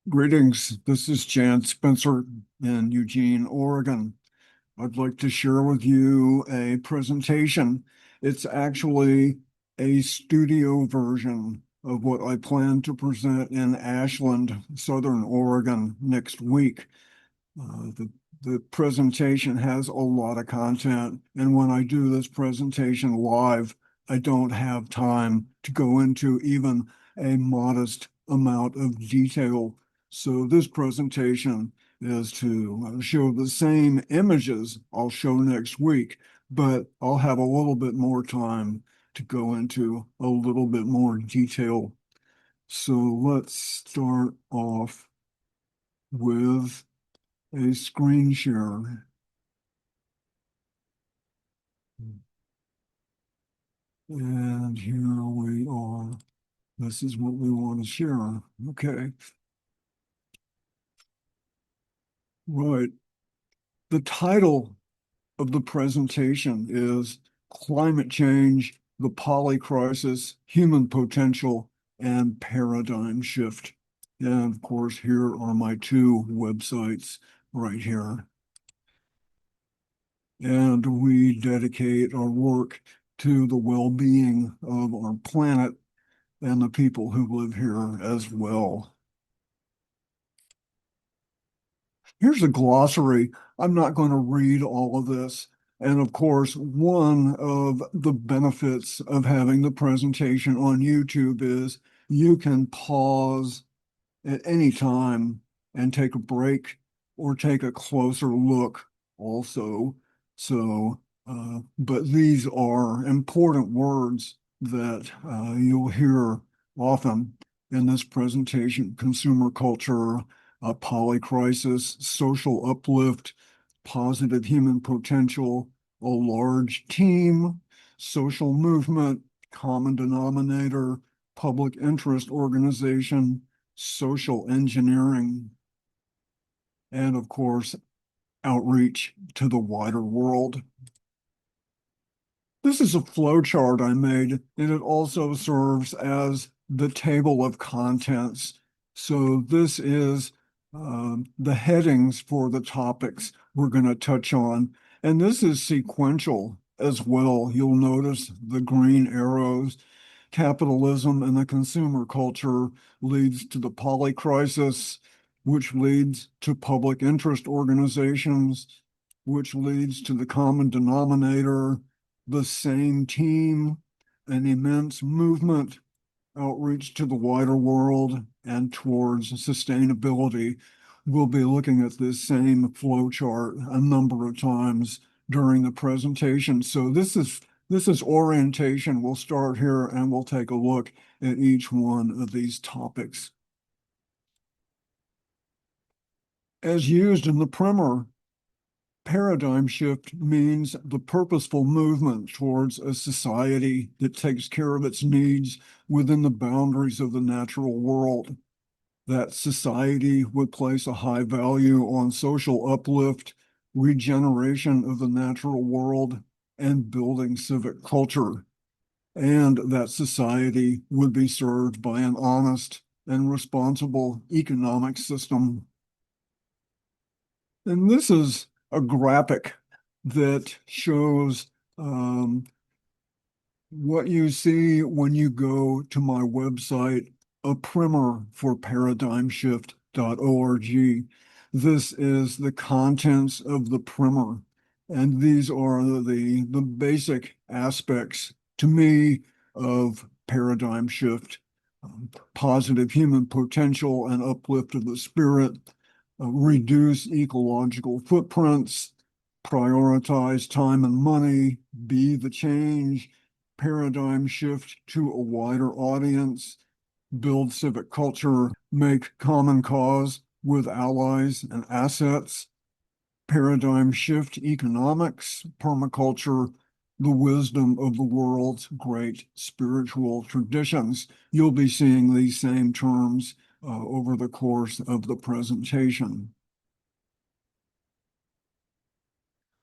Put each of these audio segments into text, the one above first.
Greetings. This is Jan Spencer in Eugene, Oregon. I'd like to share with you a presentation. It's actually a studio version of what I plan to present in Ashland, Southern Oregon next week. The presentation has a lot of content, and when I do this presentation live, I don't have time to go into even a modest amount of detail. So this presentation is to show the same images I'll show next week, but I'll have a little bit more time to go into a little bit more detail. So let's start off with a screen share. And here we are. This is what we want to share. Okay. Right. The title of the presentation is Climate Change, the Polycrisis, Human Potential, and Paradigm Shift. And of course, here are my two websites right here. And we dedicate our work to the well-being of our planet and the people who live here as well. Here's a glossary. I'm not going to read all of this. And of course, one of the benefits of having the presentation on YouTube is you can pause at any time and take a break or take a closer look also. But these are important words that you'll hear often in this presentation: consumer culture, polycrisis, social uplift, positive human potential, a large team, social movement, common denominator, public interest organization, social engineering, and of course, outreach to the wider world. This is a flow chart I made, and it also serves as the table of contents. So this is the headings for the topics we're going to touch on. And this is sequential as well. You'll notice the green arrows. Capitalism and the consumer culture leads to the polycrisis, which leads to public interest organizations, which leads to the common denominator, the same team, an immense movement, outreach to the wider world, and towards sustainability. We'll be looking at this same flow chart a number of times during the presentation. So this is orientation. We'll start here and we'll take a look at each one of these topics. As used in the primer, paradigm shift means the purposeful movement towards a society that takes care of its needs within the boundaries of the natural world. That society would place a high value on social uplift, regeneration of the natural world, and building civic culture. And that society would be served by an honest and responsible economic system. And this is a graphic that shows what you see when you go to my website, a primer for paradigmshift.org. This is the contents of the primer, and these are the basic aspects to me of paradigm shift: positive human potential and uplift of the spirit, reduce ecological footprints, prioritize time and money, be the change, paradigm shift to a wider audience, build civic culture, make common cause with allies and assets, paradigm shift economics, permaculture, the wisdom of the world's great spiritual traditions. You'll be seeing these same terms over the course of the presentation.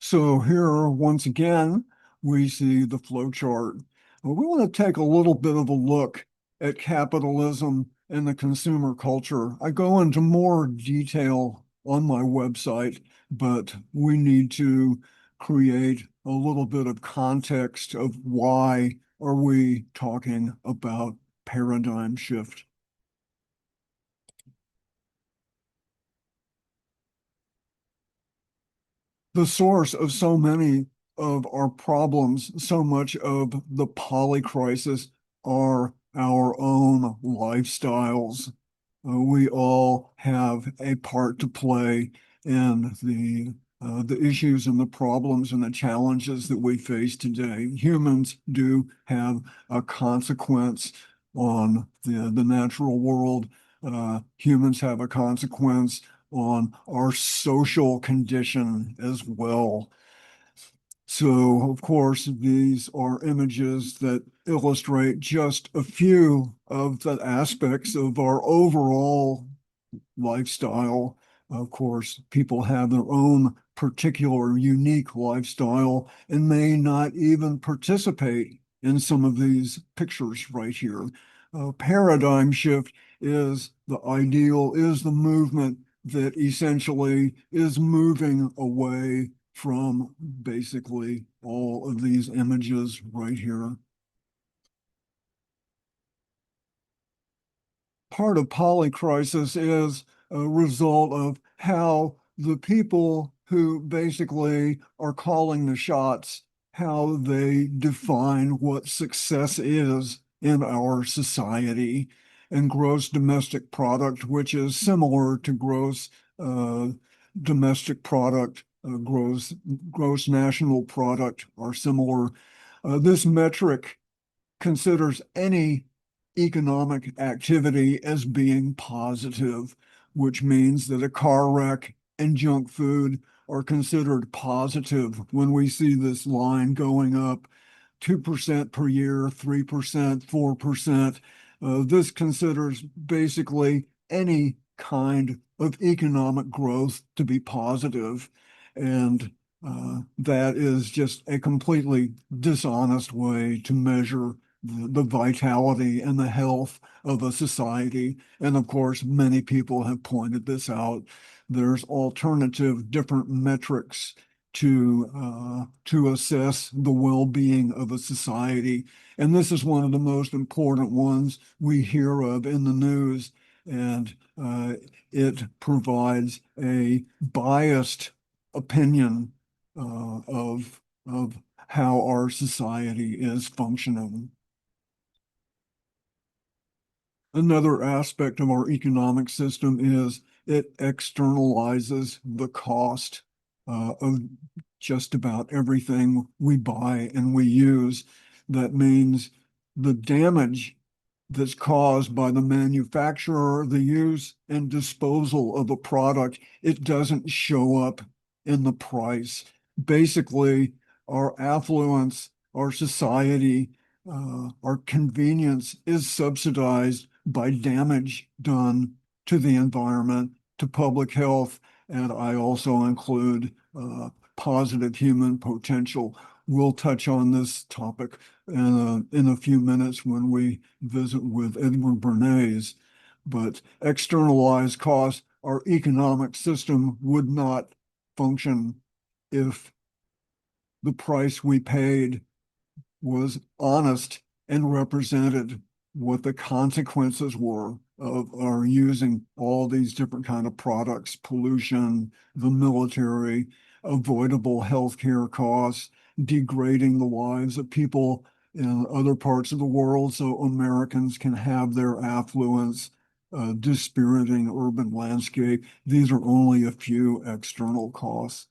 So here, once again, we see the flow chart. We want to take a little bit of a look at capitalism and the consumer culture. I go into more detail on my website, but we need to create a little bit of context of why are we talking about paradigm shift. The source of so many of our problems, so much of the polycrisis are our own lifestyles. We all have a part to play in the issues and the problems and the challenges that we face today. Humans do have a consequence on the natural world. Humans have a consequence on our social condition as well. So, of course, these are images that illustrate just a few of the aspects of our overall lifestyle. Of course, people have their own particular unique lifestyle and may not even participate in some of these pictures right here. Paradigm shift is the ideal, is the movement that essentially is moving away from basically all of these images right here. Part of polycrisis is a result of how the people who basically are calling the shots, how they define what success is in our society. And gross domestic product, which is similar to gross uh, domestic product, gross national product, are similar. This metric considers any economic activity as being positive, which means that a car wreck and junk food are considered positive when we see this line going up 2% per year, 3%, 4%. This considers basically any kind of economic growth to be positive, and that is just a completely dishonest way to measure the vitality and the health of a society. And of course, many people have pointed this out. There's alternative different metrics to assess the well-being of a society. And this is one of the most important ones we hear of in the news. And it provides a biased opinion of how our society is functioning. Another aspect of our economic system is it externalizes the cost of just about everything we buy and we use. That means the damage that's caused by the manufacturer, the use and disposal of a product, it doesn't show up in the price. Basically, our affluence, our society, our convenience is subsidized by damage done to the environment, to public health, and I also include positive human potential. We'll touch on this topic in a few minutes when we visit with Edward Bernays. But externalized costs, our economic system would not function if the price we paid was honest and represented what the consequences were of our using all these different kind of products, pollution, the military, avoidable healthcare costs, degrading the lives of people in other parts of the world so Americans can have their affluence, dispiriting urban landscape. These are only a few external costs.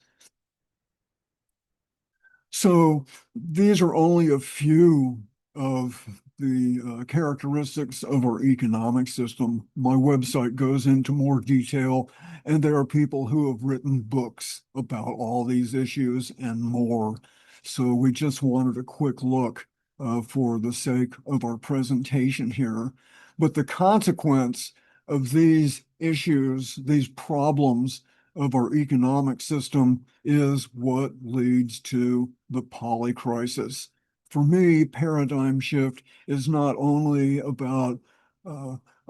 So these are only a few of the characteristics of our economic system. My website goes into more detail, and there are people who have written books about all these issues and more. So we just wanted a quick look for the sake of our presentation here. But the consequence of these issues, these problems, of our economic system is what leads to the polycrisis. For me, paradigm shift is not only about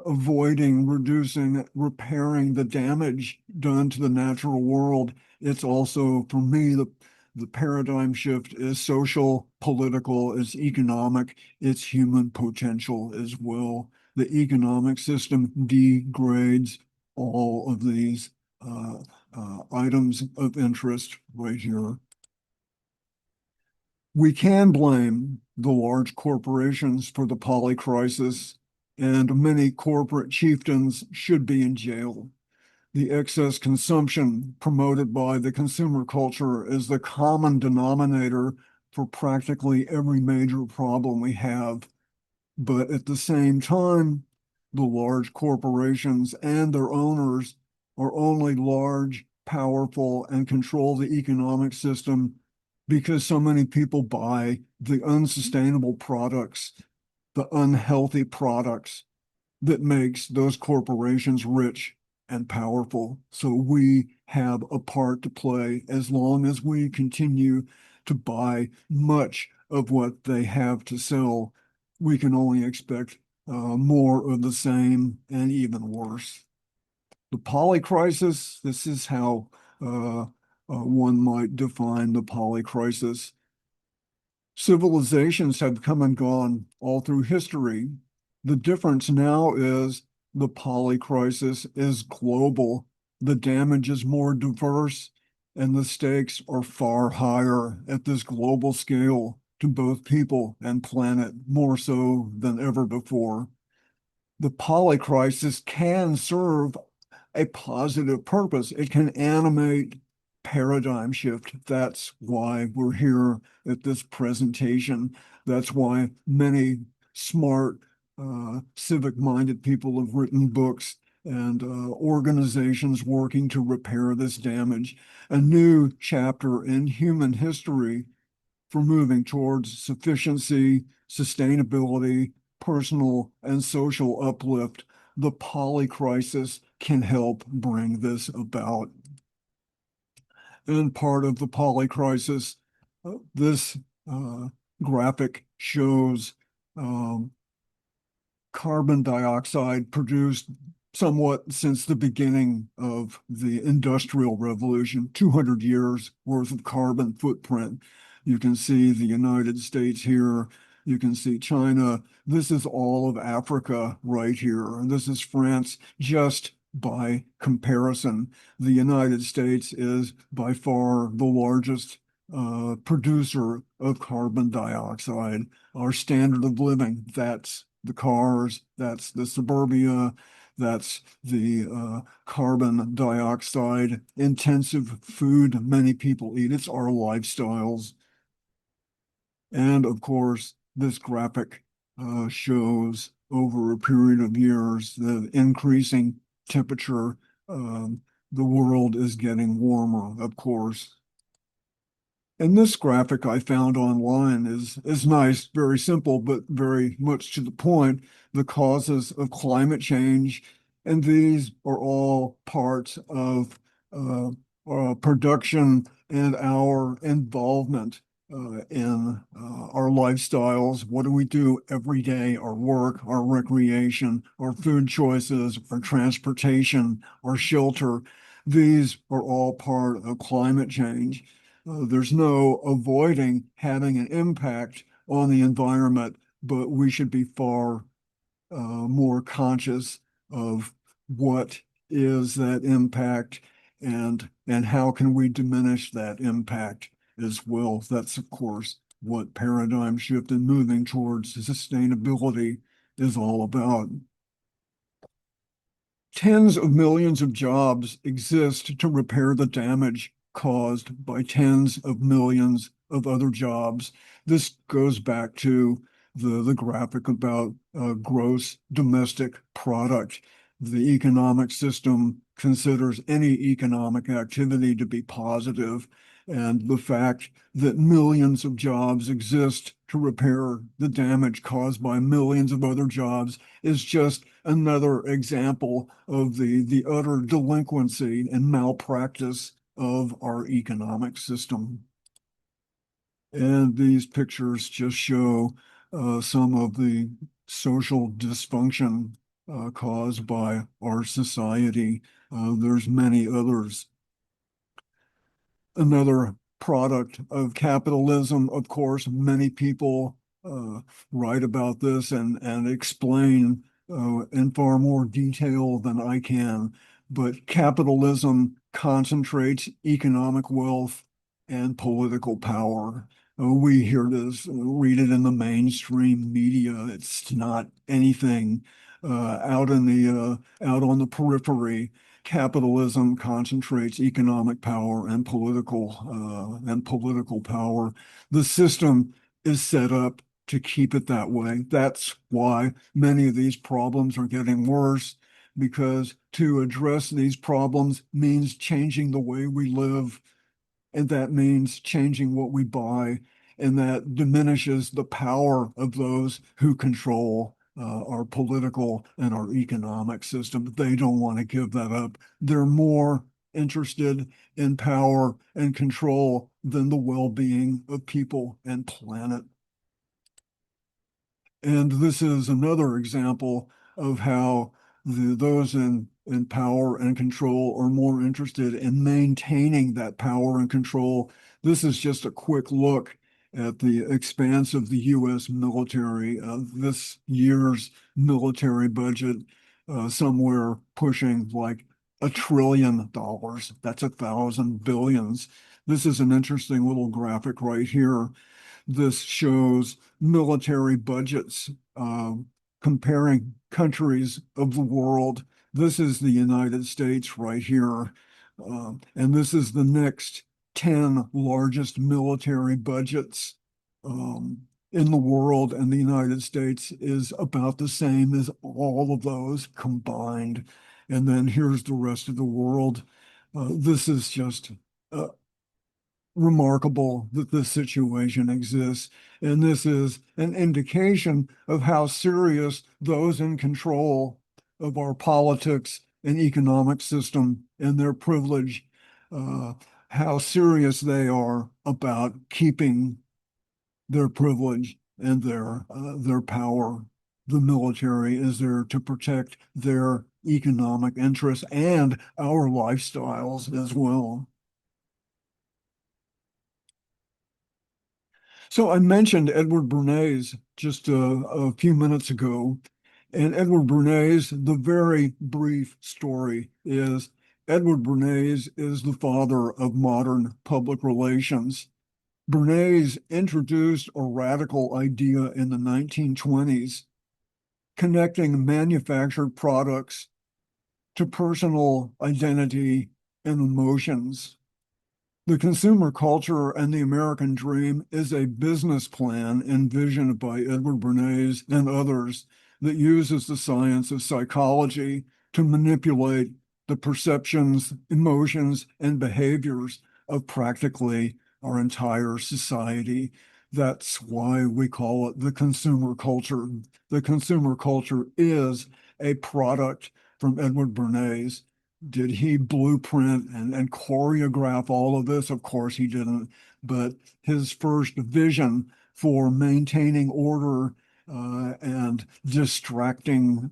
avoiding, reducing, repairing the damage done to the natural world. It's also, for me, the paradigm shift is social, political, it's economic, it's human potential as well. The economic system degrades all of these items of interest right here. We can blame the large corporations for the polycrisis, and many corporate chieftains should be in jail. The excess consumption promoted by the consumer culture is the common denominator for practically every major problem we have. But at the same time, the large corporations and their owners are only large, powerful, and control the economic system because so many people buy the unsustainable products, the unhealthy products that makes those corporations rich and powerful. So we have a part to play as long as we continue to buy much of what they have to sell. We can only expect more of the same and even worse. The polycrisis, this is how one might define the polycrisis. Civilizations have come and gone all through history. The difference now is the polycrisis is global. The damage is more diverse, and the stakes are far higher at this global scale to both people and planet, more so than ever before. The polycrisis can serve a positive purpose. It can animate paradigm shift. That's why we're here at this presentation. That's why many smart, civic-minded people have written books and organizations working to repair this damage. A new chapter in human history for moving towards sufficiency, sustainability, personal and social uplift. The polycrisis can help bring this about. And part of the polycrisis, this graphic shows carbon dioxide produced somewhat since the beginning of the Industrial Revolution, 200 years worth of carbon footprint. You can see the United States here. You can see China. This is all of Africa right here. And this is France. Just by comparison, the United States is by far the largest producer of carbon dioxide. Our standard of living, that's the cars, that's the suburbia, that's the carbon dioxide intensive food many people eat. It's our lifestyles. And of course, this graphic shows over a period of years the increasing temperature. The world is getting warmer, of course. And this graphic I found online is nice, very simple, but very much to the point. The causes of climate change, and these are all parts of production and our involvement in our lifestyles. What do we do every day? Our work, our recreation, our food choices, our transportation, our shelter. These are all part of climate change. There's no avoiding having an impact on the environment, but we should be far more conscious of what is that impact and how can we diminish that impact as well. That's, of course, what paradigm shift and moving towards sustainability is all about. Tens of millions of jobs exist to repair the damage caused by tens of millions of other jobs. This goes back to the graphic about gross domestic product. The economic system considers any economic activity to be positive, and the fact that millions of jobs exist to repair the damage caused by millions of other jobs is just another example of the utter delinquency and malpractice of our economic system. And these pictures just show some of the social dysfunction caused by our society. There's many others. Another product of capitalism, of course, many people write about this and explain in far more detail than I can. But capitalism concentrates economic wealth and political power. We hear this, read it in the mainstream media. It's not anything out on the periphery. Capitalism concentrates economic power and political power. The system is set up to keep it that way. That's why many of these problems are getting worse, because to address these problems means changing the way we live, and that means changing what we buy, and that diminishes the power of those who control our political and our economic system. They don't want to give that up. They're more interested in power and control than the well-being of people and planet. And this is another example of how those in power and control are more interested in maintaining that power and control. This is just a quick look at the expanse of the U.S. military. This year's military budget, somewhere pushing like $1 trillion. That's 1,000 billions. This is an interesting little graphic right here. This shows military budgets comparing countries of the world. This is the United States right here. And this is the next 10 largest military budgets in the world. And the United States is about the same as all of those combined. And then here's the rest of the world. This is just remarkable that this situation exists. And this is an indication of how serious those in control of our politics and economic system and their privilege, how serious they are about keeping their privilege and their power. The military is there to protect their economic interests and our lifestyles as well. So I mentioned Edward Bernays just a few minutes ago, and Edward Bernays, the very brief story is Edward Bernays is the father of modern public relations. Bernays introduced a radical idea in the 1920s, connecting manufactured products to personal identity and emotions. The consumer culture and the American dream is a business plan envisioned by Edward Bernays and others that uses the science of psychology to manipulate the perceptions, emotions, and behaviors of practically our entire society. That's why we call it the consumer culture. The consumer culture is a product from Edward Bernays. Did he blueprint and choreograph all of this? Of course he didn't. But his first vision for maintaining order and distracting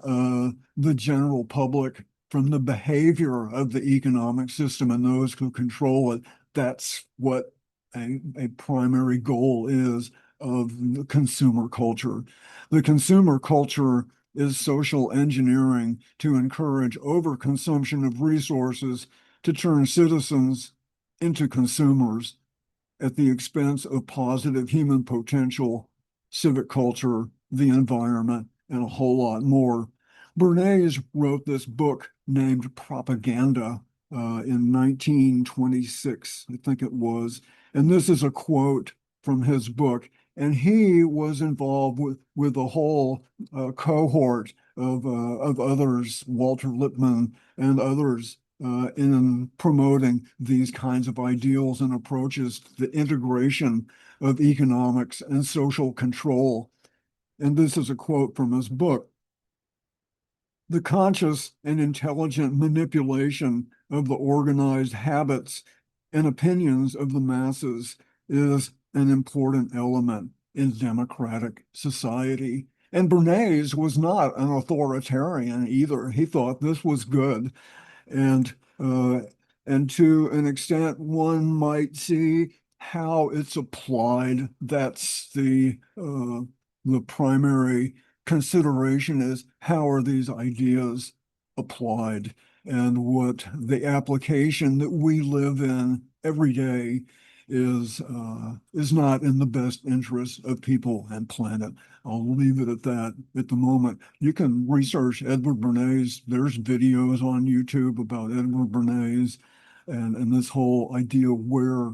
the general public from the behavior of the economic system and those who control it, that's what a primary goal is of the consumer culture. The consumer culture is social engineering to encourage overconsumption of resources to turn citizens into consumers at the expense of positive human potential, civic culture, the environment, and a whole lot more. Bernays wrote this book named Propaganda in 1926, I think it was. And this is a quote from his book. And he was involved with a whole cohort of others, Walter Lippmann and others, in promoting these kinds of ideals and approaches to the integration of economics and social control. And this is a quote from his book. The conscious and intelligent manipulation of the organized habits and opinions of the masses is an important element in democratic society. And Bernays was not an authoritarian either. He thought this was good. And and to an extent, one might see how it's applied. That's the primary consideration is how are these ideas applied and what the application that we live in every day is not in the best interest of people and planet. I'll leave it at that at the moment. You can research Edward Bernays. There's videos on YouTube about Edward Bernays and this whole idea of where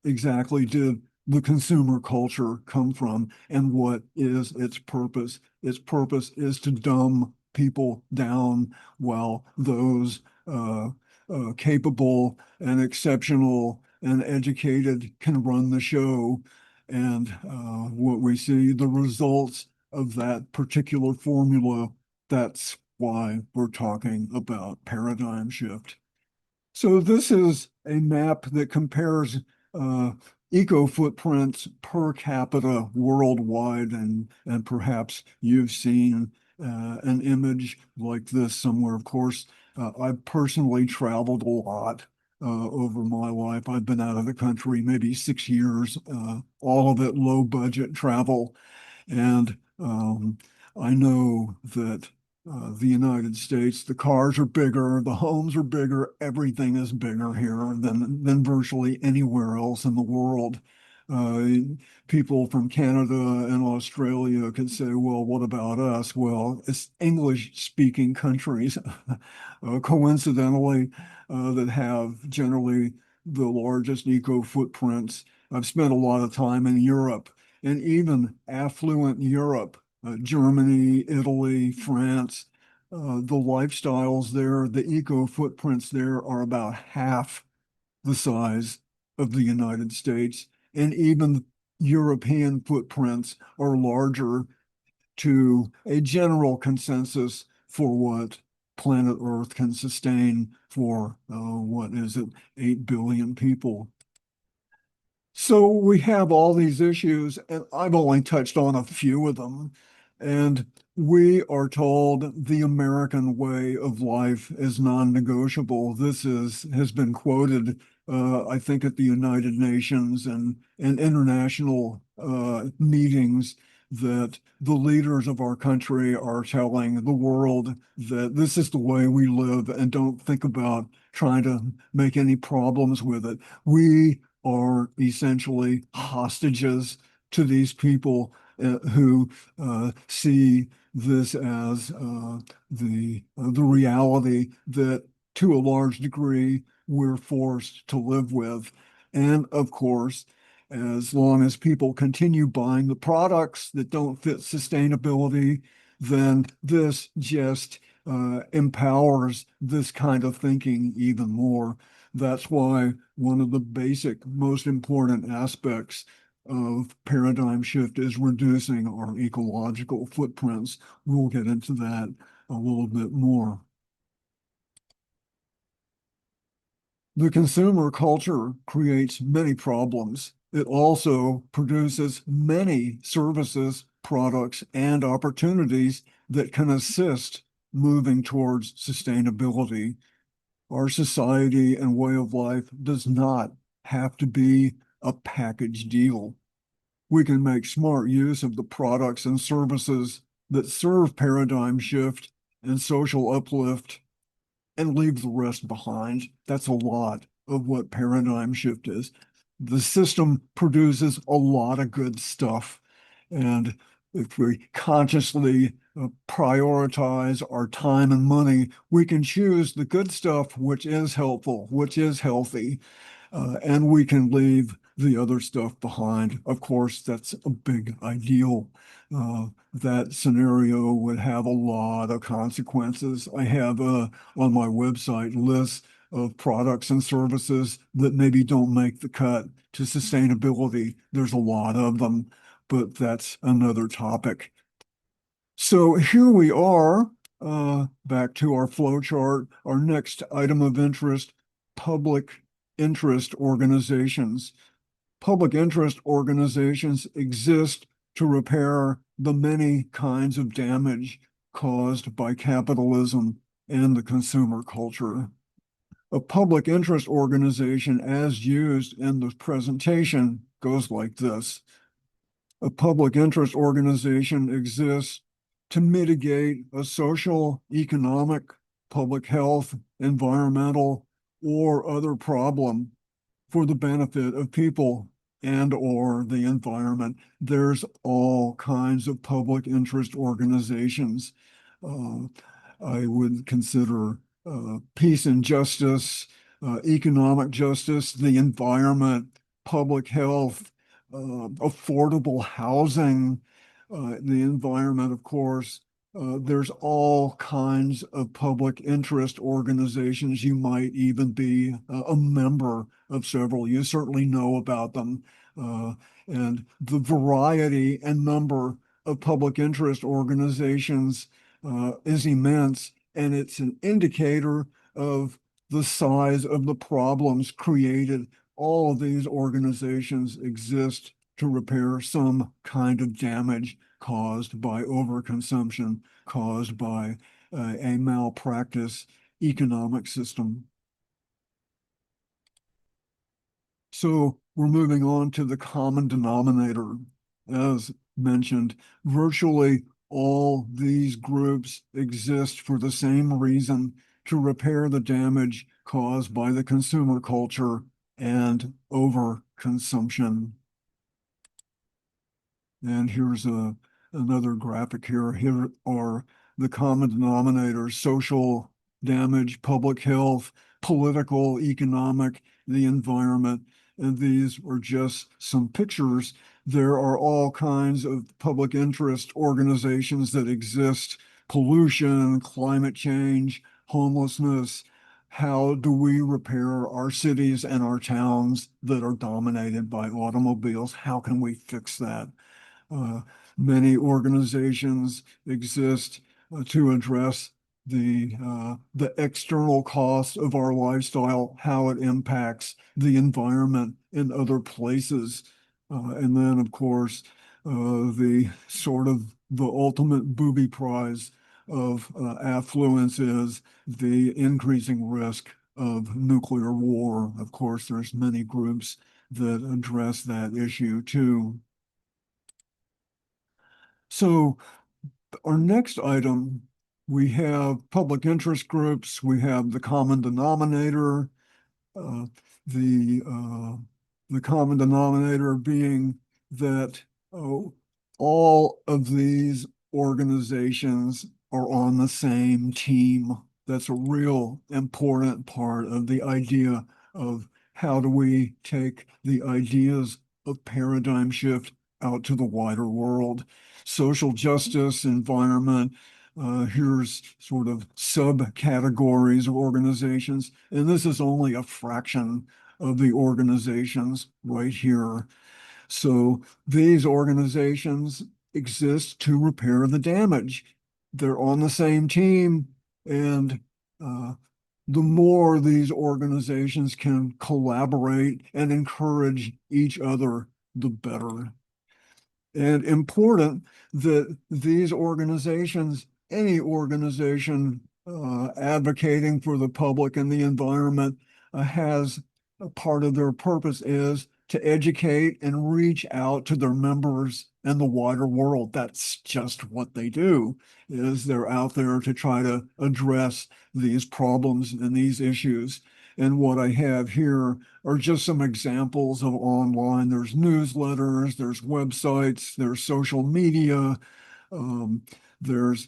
exactly did the consumer culture come from and what is its purpose. Its purpose is to dumb people down while those capable and exceptional and educated can run the show. And what we see, the results of that particular formula, that's why we're talking about paradigm shift. So this is a map that compares uh, eco footprints per capita worldwide, and perhaps you've seen an image like this somewhere. Of course, I've personally traveled a lot over my life. I've been out of the country maybe 6 years, all of it low budget travel. And I know that the United States, the cars are bigger, the homes are bigger, everything is bigger here than virtually anywhere else in the world. Uh, People from Canada and Australia could say, well, what about us? Well, it's English-speaking countries, coincidentally, that have generally the largest eco footprints. I've spent a lot of time in Europe, and even affluent Europe, Germany, Italy, France, the lifestyles there, the eco footprints there are about half the size of the United States. And even European footprints are larger to a general consensus for what planet Earth can sustain for, what is it, 8 billion people. So we have all these issues, and I've only touched on a few of them. And we are told the American way of life is non-negotiable. This has been quoted, I think, at the United Nations and international meetings that the leaders of our country are telling the world that this is the way we live and don't think about trying to make any problems with it. We are essentially hostages to these people who see this as the reality that, to a large degree, we're forced to live with. And of course, as long as people continue buying the products that don't fit sustainability, then this just empowers this kind of thinking even more. That's why one of the basic, most important aspects of paradigm shift is reducing our ecological footprints. We'll get into that a little bit more. The consumer culture creates many problems. It also produces many services, products, and opportunities that can assist moving towards sustainability. Our society and way of life does not have to be a package deal. We can make smart use of the products and services that serve paradigm shift and social uplift and leave the rest behind. That's a lot of what paradigm shift is. The system produces a lot of good stuff. And if we consciously prioritize our time and money, we can choose the good stuff, which is helpful, which is healthy, and we can leave the other stuff behind. Of course, that's a big ideal. That scenario would have a lot of consequences. I have on my website lists of products and services that maybe don't make the cut to sustainability. There's a lot of them, but that's another topic. So here we are, back to our flow chart. Our next item of interest, public interest organizations. Public interest organizations exist to repair the many kinds of damage caused by capitalism and the consumer culture. A public interest organization, as used in the presentation, goes like this. A public interest organization exists to mitigate a social, economic, public health, environmental, or other problem for the benefit of people and or the environment. There's all kinds of public interest organizations. Uh, I would consider peace and justice, economic justice, the environment, public health, affordable housing, the environment, of course. There's all kinds of public interest organizations. You might even be a member of several. You certainly know about them. And the variety and number of public interest organizations is immense, and it's an indicator of the size of the problems created. All of these organizations exist to repair some kind of damage caused by overconsumption, caused by a malpractice economic system. So we're moving on to the common denominator. As mentioned, virtually all these groups exist for the same reason, to repair the damage caused by the consumer culture and overconsumption. And here's another graphic here. Here are the common denominators: social damage, public health, political, economic, the environment. And these are just some pictures. There are all kinds of public interest organizations that exist: pollution, climate change, homelessness. How do we repair our cities and our towns that are dominated by automobiles? How can we fix that? Uh, Many organizations exist to address the external costs of our lifestyle, how it impacts the environment in other places. And then, of course, the sort of the ultimate booby prize of affluence is the increasing risk of nuclear war. Of course, there's many groups that address that issue too. So our next item, we have public interest groups, we have the common denominator, uh, the uh, the common denominator being that all of these organizations are on the same team. That's a real important part of the idea of how do we take the ideas of paradigm shift out to the wider world. Social justice, environment, here's sort of subcategories of organizations, and this is only a fraction of the organizations right here. So these organizations exist to repair the damage. They're on the same team, and uh, the more these organizations can collaborate and encourage each other, the better. And important that these organizations, any organization advocating for the public and the environment, has a part of their purpose is to educate and reach out to their members and the wider world. That's just what they do, is they're out there to try to address these problems and these issues. And what I have here are just some examples of online. There's newsletters, there's websites, there's social media, um, there's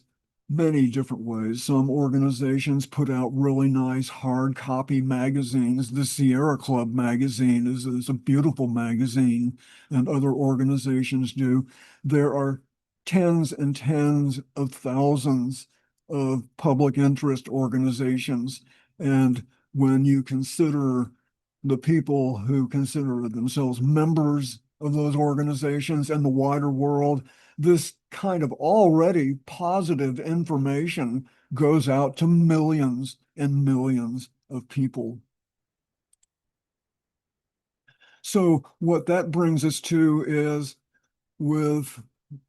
many different ways. Some organizations put out really nice hard copy magazines. The Sierra Club magazine is a beautiful magazine, and other organizations do. There are tens and tens of thousands of public interest organizations. And when you consider the people who consider themselves members of those organizations and the wider world, this kind of already positive information goes out to millions and millions of people. So what that brings us to is, with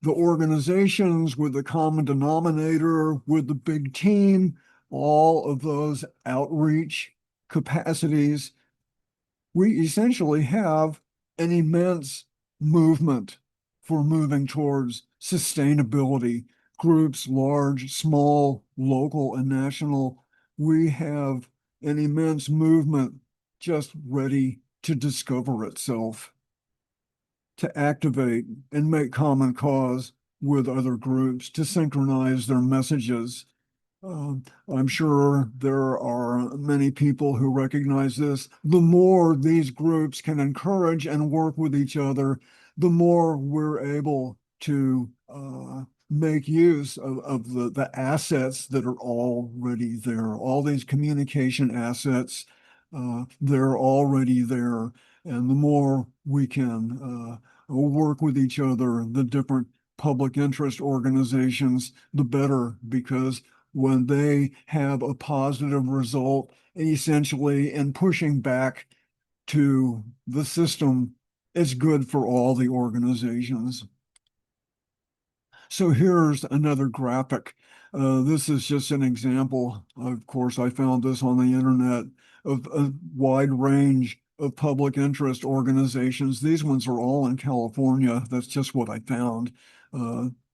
the organizations with the common denominator, with the big team, all of those outreach capacities, we essentially have an immense movement for moving towards sustainability. Groups, large, small, local, and national, we have an immense movement just ready to discover itself, to activate and make common cause with other groups, to synchronize their messages. I'm sure there are many people who recognize this. The more these groups can encourage and work with each other, the more we're able to make use of the assets that are already there. All these communication assets, they're already there. And the more we can work with each other, the different public interest organizations, the better, because when they have a positive result, essentially in pushing back to the system, it's good for all the organizations. So here's another graphic. This is just an example. Of course, I found this on the internet of a wide range of public interest organizations. These ones are all in California. That's just what I found.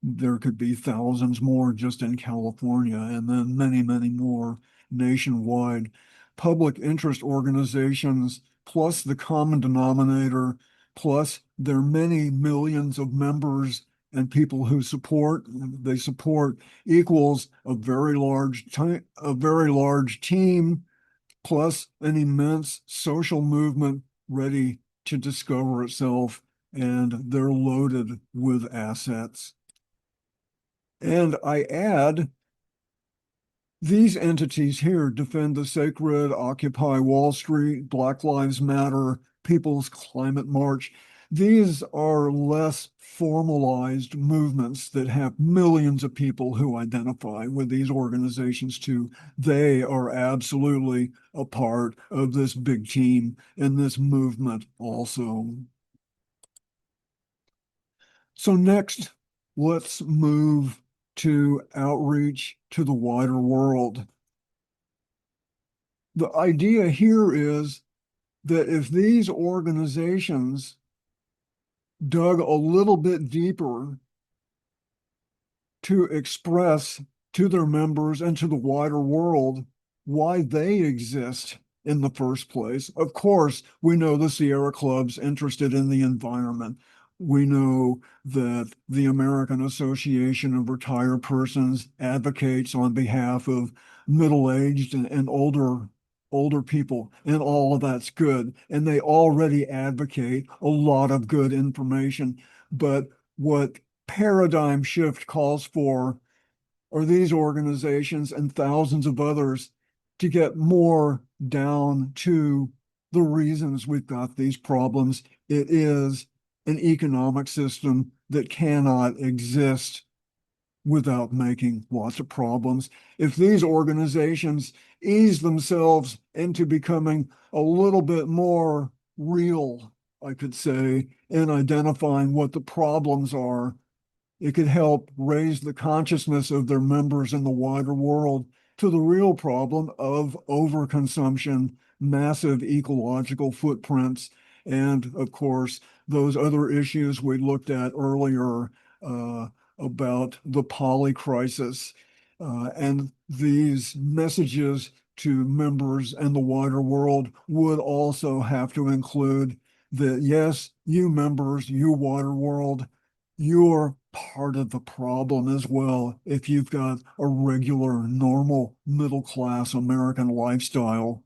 There could be thousands more just in California, and then many, many more nationwide. Public interest organizations, plus the common denominator, plus their many millions of members and people who support, they support, equals a very large team, plus an immense social movement ready to discover itself, and they're loaded with assets. And I add, these entities here defend the sacred, Occupy Wall Street, Black Lives Matter, People's Climate March. These are less formalized movements that have millions of people who identify with these organizations too. They are absolutely a part of this big team and this movement also. So next, let's move to outreach to the wider world. The idea here is that if these organizations dug a little bit deeper to express to their members and to the wider world why they exist in the first place. Of course, we know the Sierra Club's interested in the environment. We know that the American Association of Retired Persons advocates on behalf of middle-aged and older people, and all of that's good. And they already advocate a lot of good information. But what paradigm shift calls for are these organizations and thousands of others to get more down to the reasons we've got these problems. It is an economic system that cannot exist without making lots of problems. If these organizations ease themselves into becoming a little bit more real, I could say, in identifying what the problems are, it could help raise the consciousness of their members in the wider world to the real problem of overconsumption, massive ecological footprints, and of course, those other issues we looked at earlier about the poly crisis. And these messages to members and the wider world would also have to include that, yes, you members, you wider world, you're part of the problem as well if you've got a regular, normal, middle-class American lifestyle,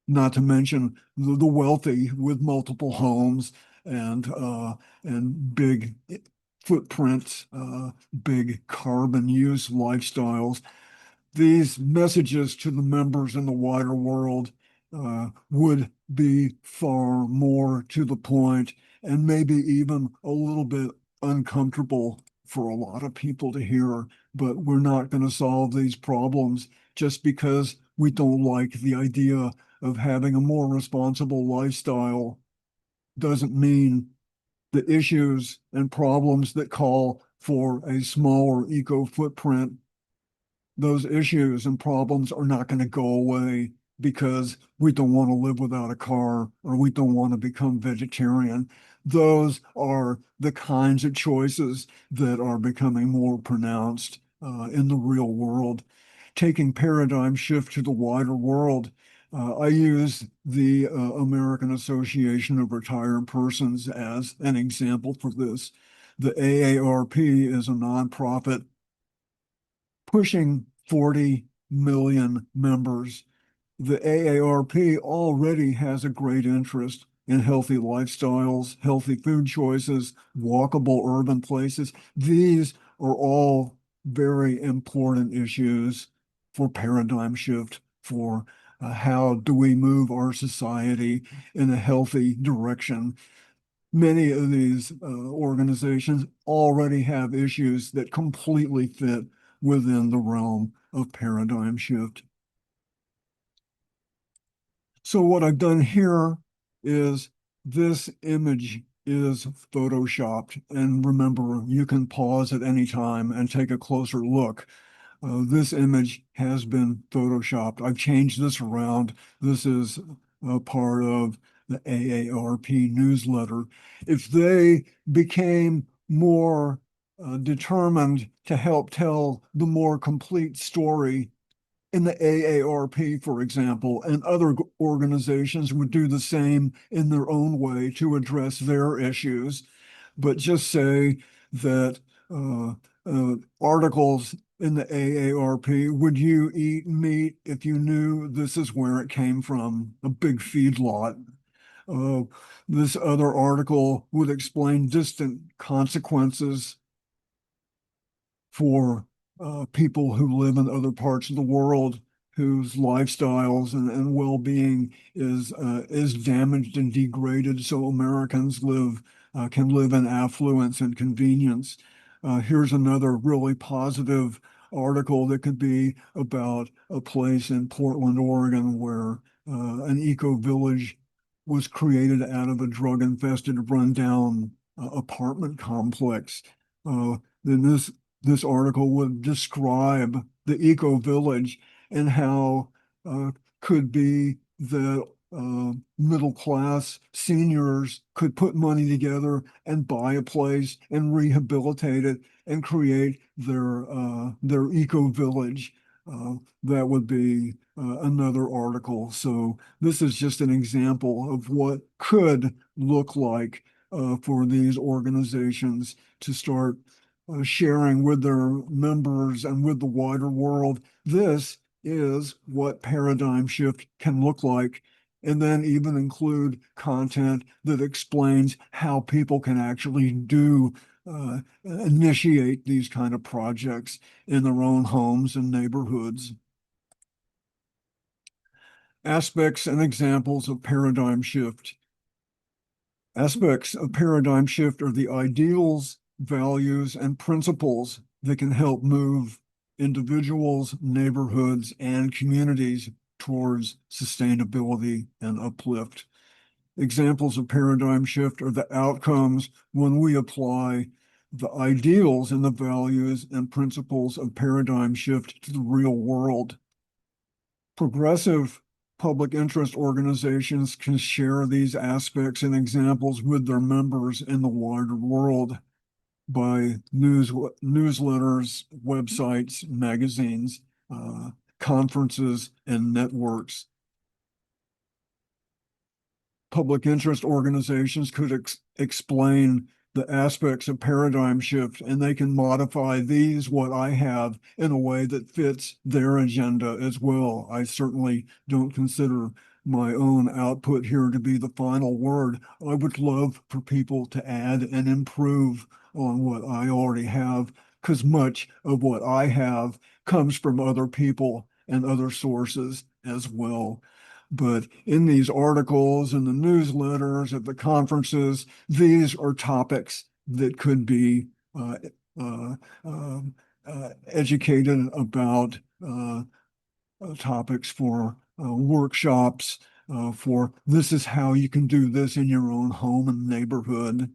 not to mention the wealthy with multiple homes and big footprints, big carbon use lifestyles. These messages to the members in the wider world would be far more to the point and maybe even a little bit uncomfortable for a lot of people to hear, but we're not going to solve these problems just because we don't like the idea of having a more responsible lifestyle. Doesn't mean the issues and problems that call for a smaller eco footprint, those issues and problems are not going to go away because we don't want to live without a car or we don't want to become vegetarian. Those are the kinds of choices that are becoming more pronounced in the real world. Taking paradigm shift to the wider world, I use the American Association of Retired Persons as an example for this. The AARP is a nonprofit pushing 40 million members. The AARP already has a great interest in healthy lifestyles, healthy food choices, walkable urban places. These are all very important issues for paradigm shift, for how do we move our society in a healthy direction. Many of these organizations already have issues that completely fit within the realm of paradigm shift. So what I've done here is this image is photoshopped. And remember, you can pause at any time and take a closer look. This image has been photoshopped. I've changed this around. This is a part of the AARP newsletter. If they became more determined to help tell the more complete story in the AARP, for example, and other organizations would do the same in their own way to address their issues, but just say that articles in the AARP, would you eat meat if you knew this is where it came from, a big feedlot? Uh, this other article would explain distant consequences for people who live in other parts of the world whose lifestyles and well-being is damaged and degraded, so Americans can live in affluence and convenience. Here's another really positive article that could be about a place in Portland, Oregon, where an eco-village was created out of a drug-infested, run-down apartment complex. Then this article would describe the eco village and how could be the middle class seniors could put money together and buy a place and rehabilitate it and create their eco village. That would be another article. So this is just an example of what could look like for these organizations to start sharing with their members and with the wider world. This is what paradigm shift can look like, and then even include content that explains how people can actually initiate these kind of projects in their own homes and neighborhoods. Aspects and examples of paradigm shift. Aspects of paradigm shift are the ideals, values, and principles that can help move individuals, neighborhoods, and communities towards sustainability and uplift. Examples of paradigm shift are the outcomes when we apply the ideals and the values and principles of paradigm shift to the real world. Progressive public interest organizations can share these aspects and examples with their members in the wider world by newsletters, websites, magazines, conferences, and networks. Public interest organizations could explain the aspects of paradigm shift, and they can modify these, what I have, in a way that fits their agenda as well. I certainly don't consider my own output here to be the final word. I would love for people to add and improve on what I already have, because much of what I have comes from other people and other sources as well. But in these articles and the newsletters at the conferences, these are topics that could be uh, educated about, topics for workshops, for this is how you can do this in your own home and neighborhood.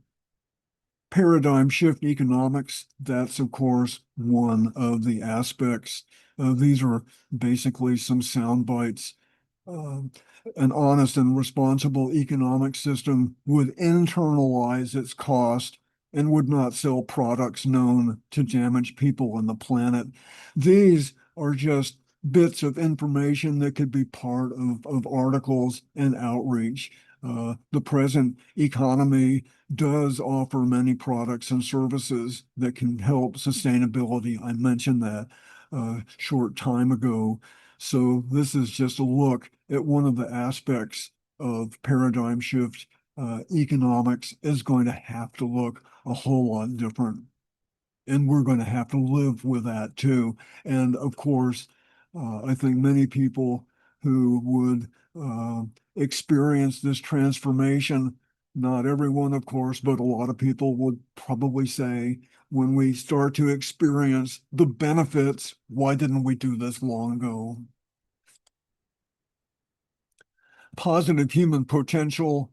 Paradigm shift economics, that's of course one of the aspects. These are basically some sound bites. Um, an honest and responsible economic system would internalize its cost and would not sell products known to damage people and the planet. These are just bits of information that could be part of articles and outreach. The present economy does offer many products and services that can help sustainability. I mentioned that a short time ago. So this is just a look at one of the aspects of paradigm shift. Economics is going to have to look a whole lot different, and we're going to have to live with that too. And of course, I think many people who would experience this transformation, not everyone, of course, but a lot of people would probably say, when we start to experience the benefits, why didn't we do this long ago? Positive human potential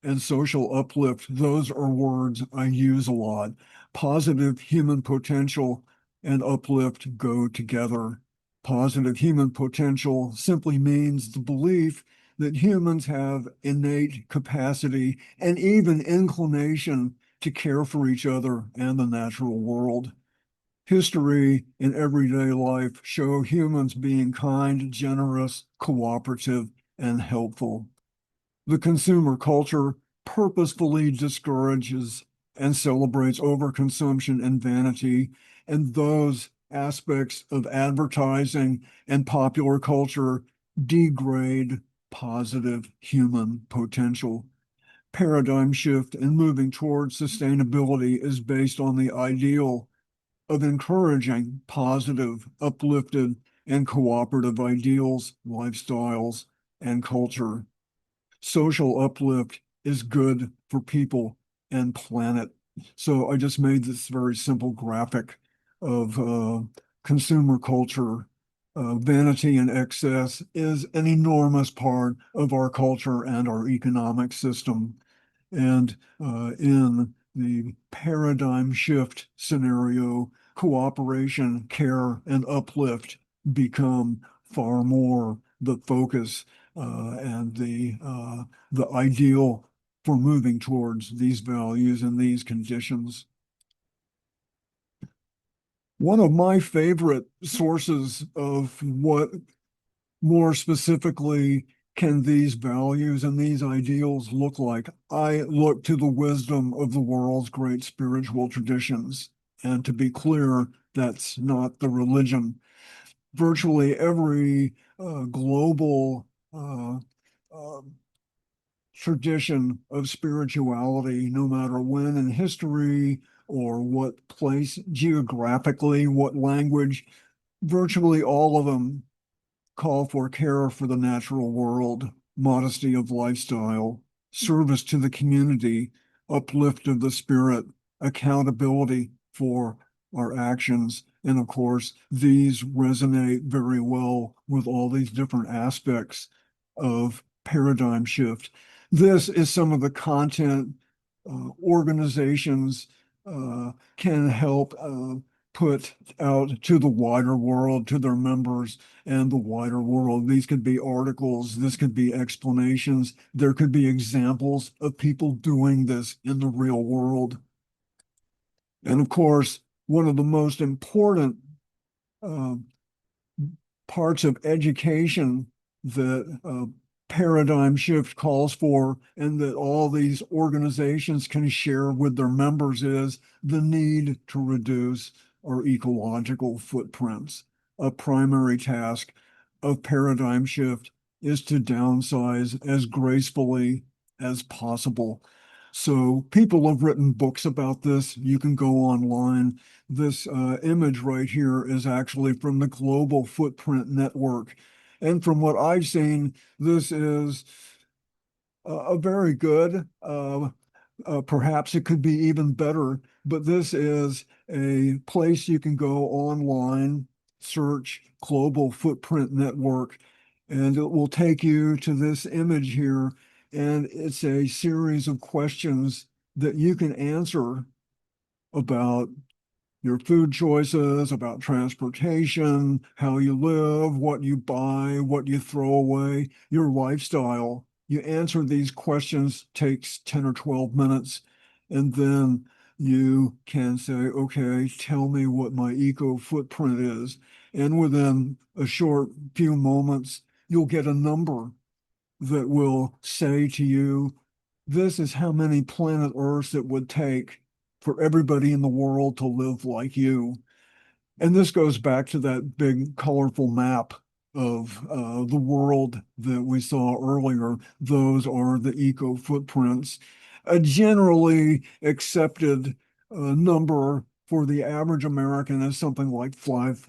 and social uplift, those are words I use a lot. Positive human potential and uplift go together. Positive human potential simply means the belief that humans have innate capacity and even inclination to care for each other and the natural world. History and everyday life show humans being kind, generous, cooperative, and helpful. The consumer culture purposefully discourages and celebrates overconsumption and vanity, and those aspects of advertising and popular culture degrade positive human potential. Paradigm shift and moving towards sustainability is based on the ideal of encouraging positive, uplifted, and cooperative ideals, lifestyles, and culture. Social uplift is good for people and planet. So I just made this very simple graphic of consumer culture. Vanity and excess is an enormous part of our culture and our economic system. And in the paradigm shift scenario, cooperation, care, and uplift become far more the focus and the ideal for moving towards these values and these conditions. One of my favorite sources of what more specifically can these values and these ideals look like, I look to the wisdom of the world's great spiritual traditions. And to be clear, that's not the religion. Virtually every global uh, tradition of spirituality, no matter when in history or what place geographically, what language, virtually all of them call for care for the natural world, modesty of lifestyle, service to the community, uplift of the spirit, accountability for our actions. And of course, these resonate very well with all these different aspects of paradigm shift. This is some of the content organizations can help put out to the wider world, to their members and the wider world. These could be articles, this could be explanations, there could be examples of people doing this in the real world. And of course, one of the most important uh, parts of education that paradigm shift calls for and that all these organizations can share with their members is the need to reduce our ecological footprints. A primary task of paradigm shift is to downsize as gracefully as possible. So people have written books about this. You can go online. This image right here is actually from the Global Footprint Network. And from what I've seen, this is a very good, perhaps it could be even better, but this is a place you can go online, search Global Footprint Network, and it will take you to this image here. And it's a series of questions that you can answer about your food choices, about transportation, how you live, what you buy, what you throw away, your lifestyle. You answer these questions, takes 10 or 12 minutes, and then you can say, okay, tell me what my eco footprint is. And within a short few moments, you'll get a number that will say to you, this is how many planet Earths it would take for everybody in the world to live like you. And this goes back to that big colorful map of the world that we saw earlier. Those are the eco footprints. A generally accepted number for the average American is something like five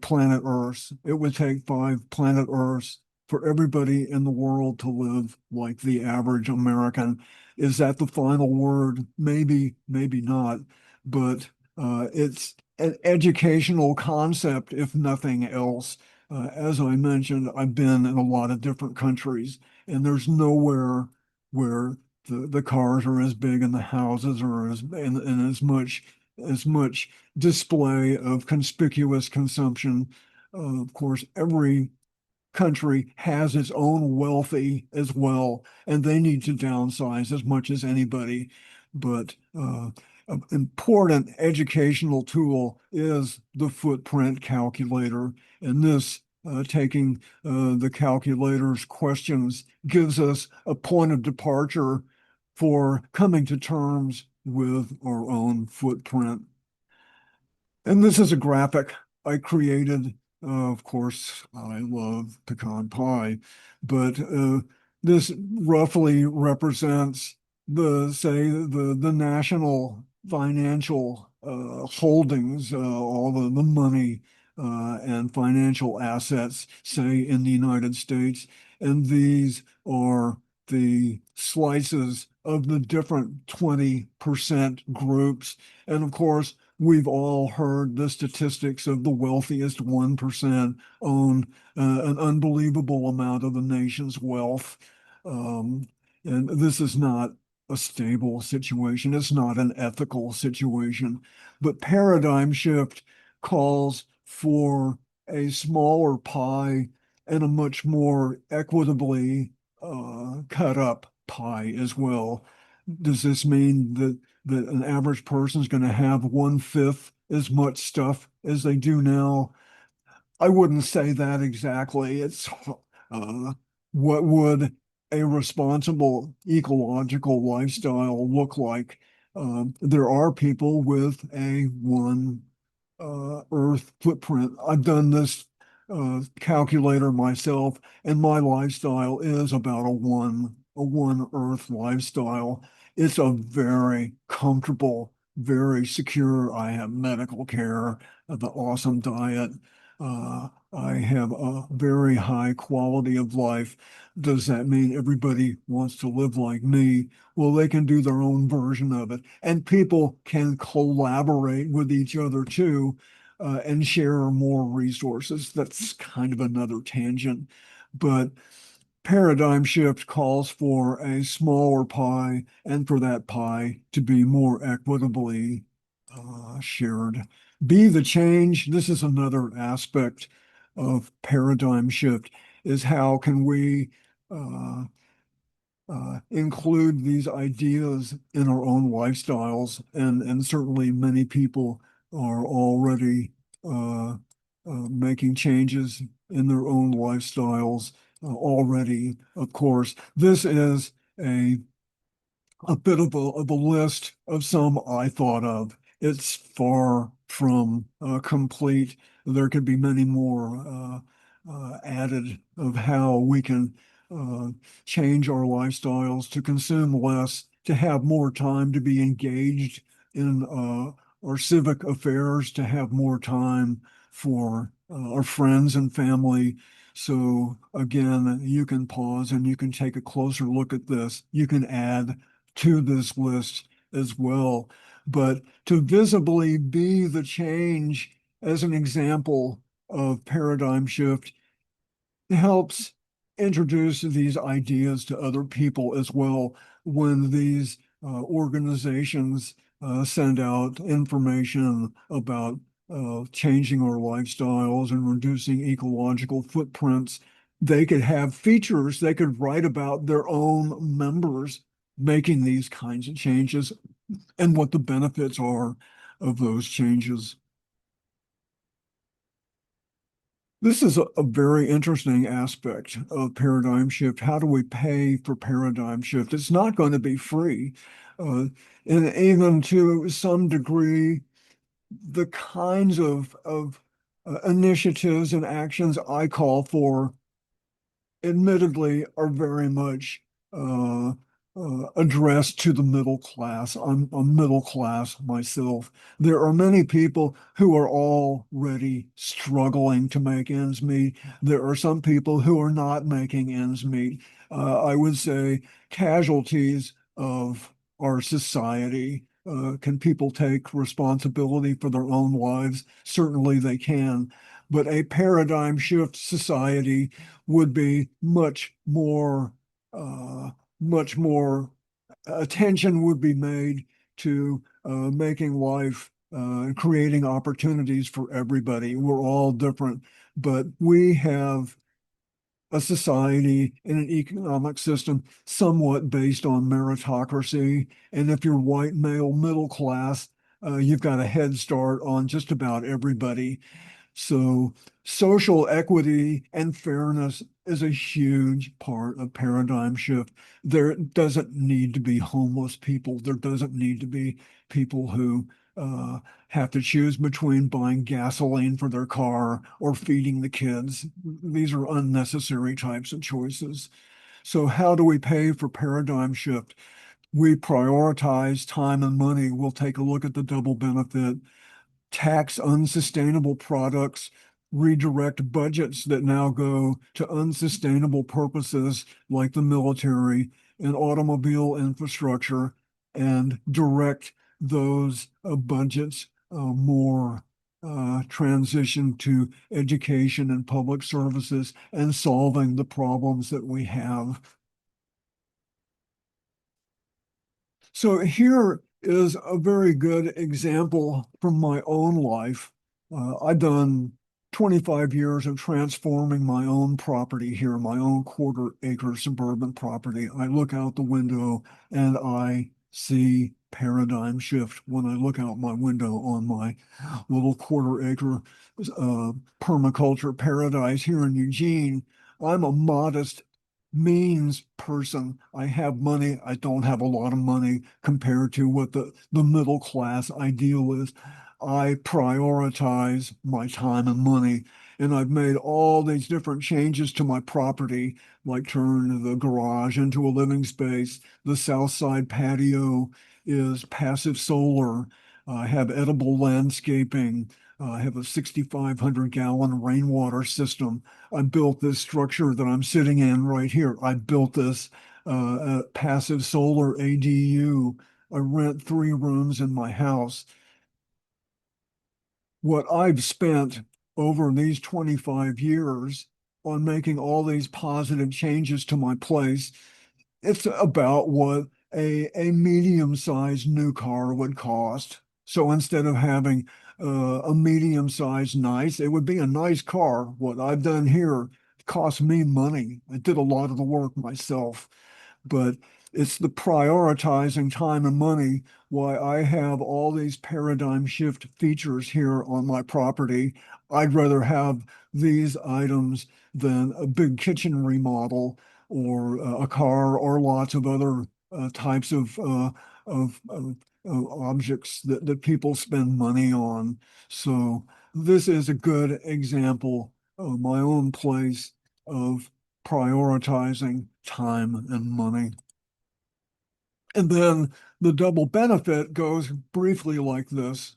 planet Earths. It would take 5 planet Earths for everybody in the world to live like the average American. Is that the final word? Maybe, maybe not. But it's an educational concept, if nothing else. As I mentioned, I've been in a lot of different countries, and there's nowhere where the cars are as big and the houses are and as much display of conspicuous consumption. Of course, every country has its own wealthy as well, and they need to downsize as much as anybody. But an important educational tool is the footprint calculator. And this, taking the calculator's questions, gives us a point of departure for coming to terms with our own footprint. And this is a graphic I created. Of course, I love pecan pie, but this roughly represents the national financial holdings, all the money and financial assets, say in the United States, and these are the slices of the different 20% groups. And of course, we've all heard the statistics of the wealthiest 1% own an unbelievable amount of the nation's wealth. Um, and this is not a stable situation. It's not an ethical situation. But paradigm shift calls for a smaller pie and a much more equitably cut up pie as well. Does this mean that an average person is going to have 1/5 as much stuff as they do now? I wouldn't say that exactly. It's what would a responsible ecological lifestyle look like? There are people with a one Earth footprint. I've done this calculator myself, and my lifestyle is about a one Earth lifestyle. It's a very comfortable, very secure. I have medical care, the awesome diet. I have a very high quality of life. Does that mean everybody wants to live like me? Well, they can do their own version of it, and people can collaborate with each other too, and share more resources. That's kind of another tangent, but paradigm shift calls for a smaller pie and for that pie to be more equitably shared. Be the change. This is another aspect of paradigm shift, is how can we uh, include these ideas in our own lifestyles, and certainly many people are already making changes in their own lifestyles already. Of course, this is a bit of a list of some I thought of. It's far from complete. There could be many more added of how we can uh, change our lifestyles to consume less, to have more time to be engaged in our civic affairs, to have more time for our friends and family. So again, you can pause and you can take a closer look at this. You can add to this list as well. But to visibly be the change as an example of paradigm shift helps introduce these ideas to other people as well. When these organizations send out information about changing our lifestyles and reducing ecological footprints. They could have features, they could write about their own members making these kinds of changes and what the benefits are of those changes. This is a very interesting aspect of paradigm shift. How do we pay for paradigm shift? It's not going to be free. Uh, and even to some degree, the kinds of initiatives and actions I call for admittedly are very much uh, addressed to the middle class. I'm middle class myself. There are many people who are already struggling to make ends meet. There are some people who are not making ends meet. I would say casualties of our society. Can people take responsibility for their own lives? Certainly they can. But a paradigm shift society would be much more attention would be made to making life and creating opportunities for everybody. We're all different, but we have a society and an economic system somewhat based on meritocracy. And if you're white, male, middle class, you've got a head start on just about everybody. So social equity and fairness is a huge part of paradigm shift. There doesn't need to be homeless people. There doesn't need to be people who uh, have to choose between buying gasoline for their car or feeding the kids. These are unnecessary types of choices. So how do we pay for paradigm shift? We prioritize time and money. We'll take a look at the double benefit, tax unsustainable products, redirect budgets that now go to unsustainable purposes like the military and automobile infrastructure, and direct those budgets more transition to education and public services and solving the problems that we have. So here is a very good example from my own life. I've done 25 years of transforming my own property here, my own quarter-acre suburban property. I look out the window and I see paradigm shift when I look out my window on my little quarter-acre permaculture paradise here in Eugene. I'm a modest means person. I have money. I don't have a lot of money compared to what the middle class ideal is. I prioritize my time and money. And I've made all these different changes to my property, like turn the garage into a living space. The south side patio is passive solar. I have edible landscaping. I have a 6,500-gallon rainwater system. I built this structure that I'm sitting in right here. I built this passive solar ADU. I rent 3 rooms in my house. What I've spent over these 25 years on making all these positive changes to my place, it's about what a medium-sized new car would cost. So instead of having a medium-sized nice, it would be a nice car. What I've done here cost me money. I did a lot of the work myself, but it's the prioritizing time and money why I have all these paradigm shift features here on my property. I'd rather have these items than a big kitchen remodel or a car or lots of other types of objects that people spend money on. So this is a good example of my own place of prioritizing time and money. And then the double benefit goes briefly like this.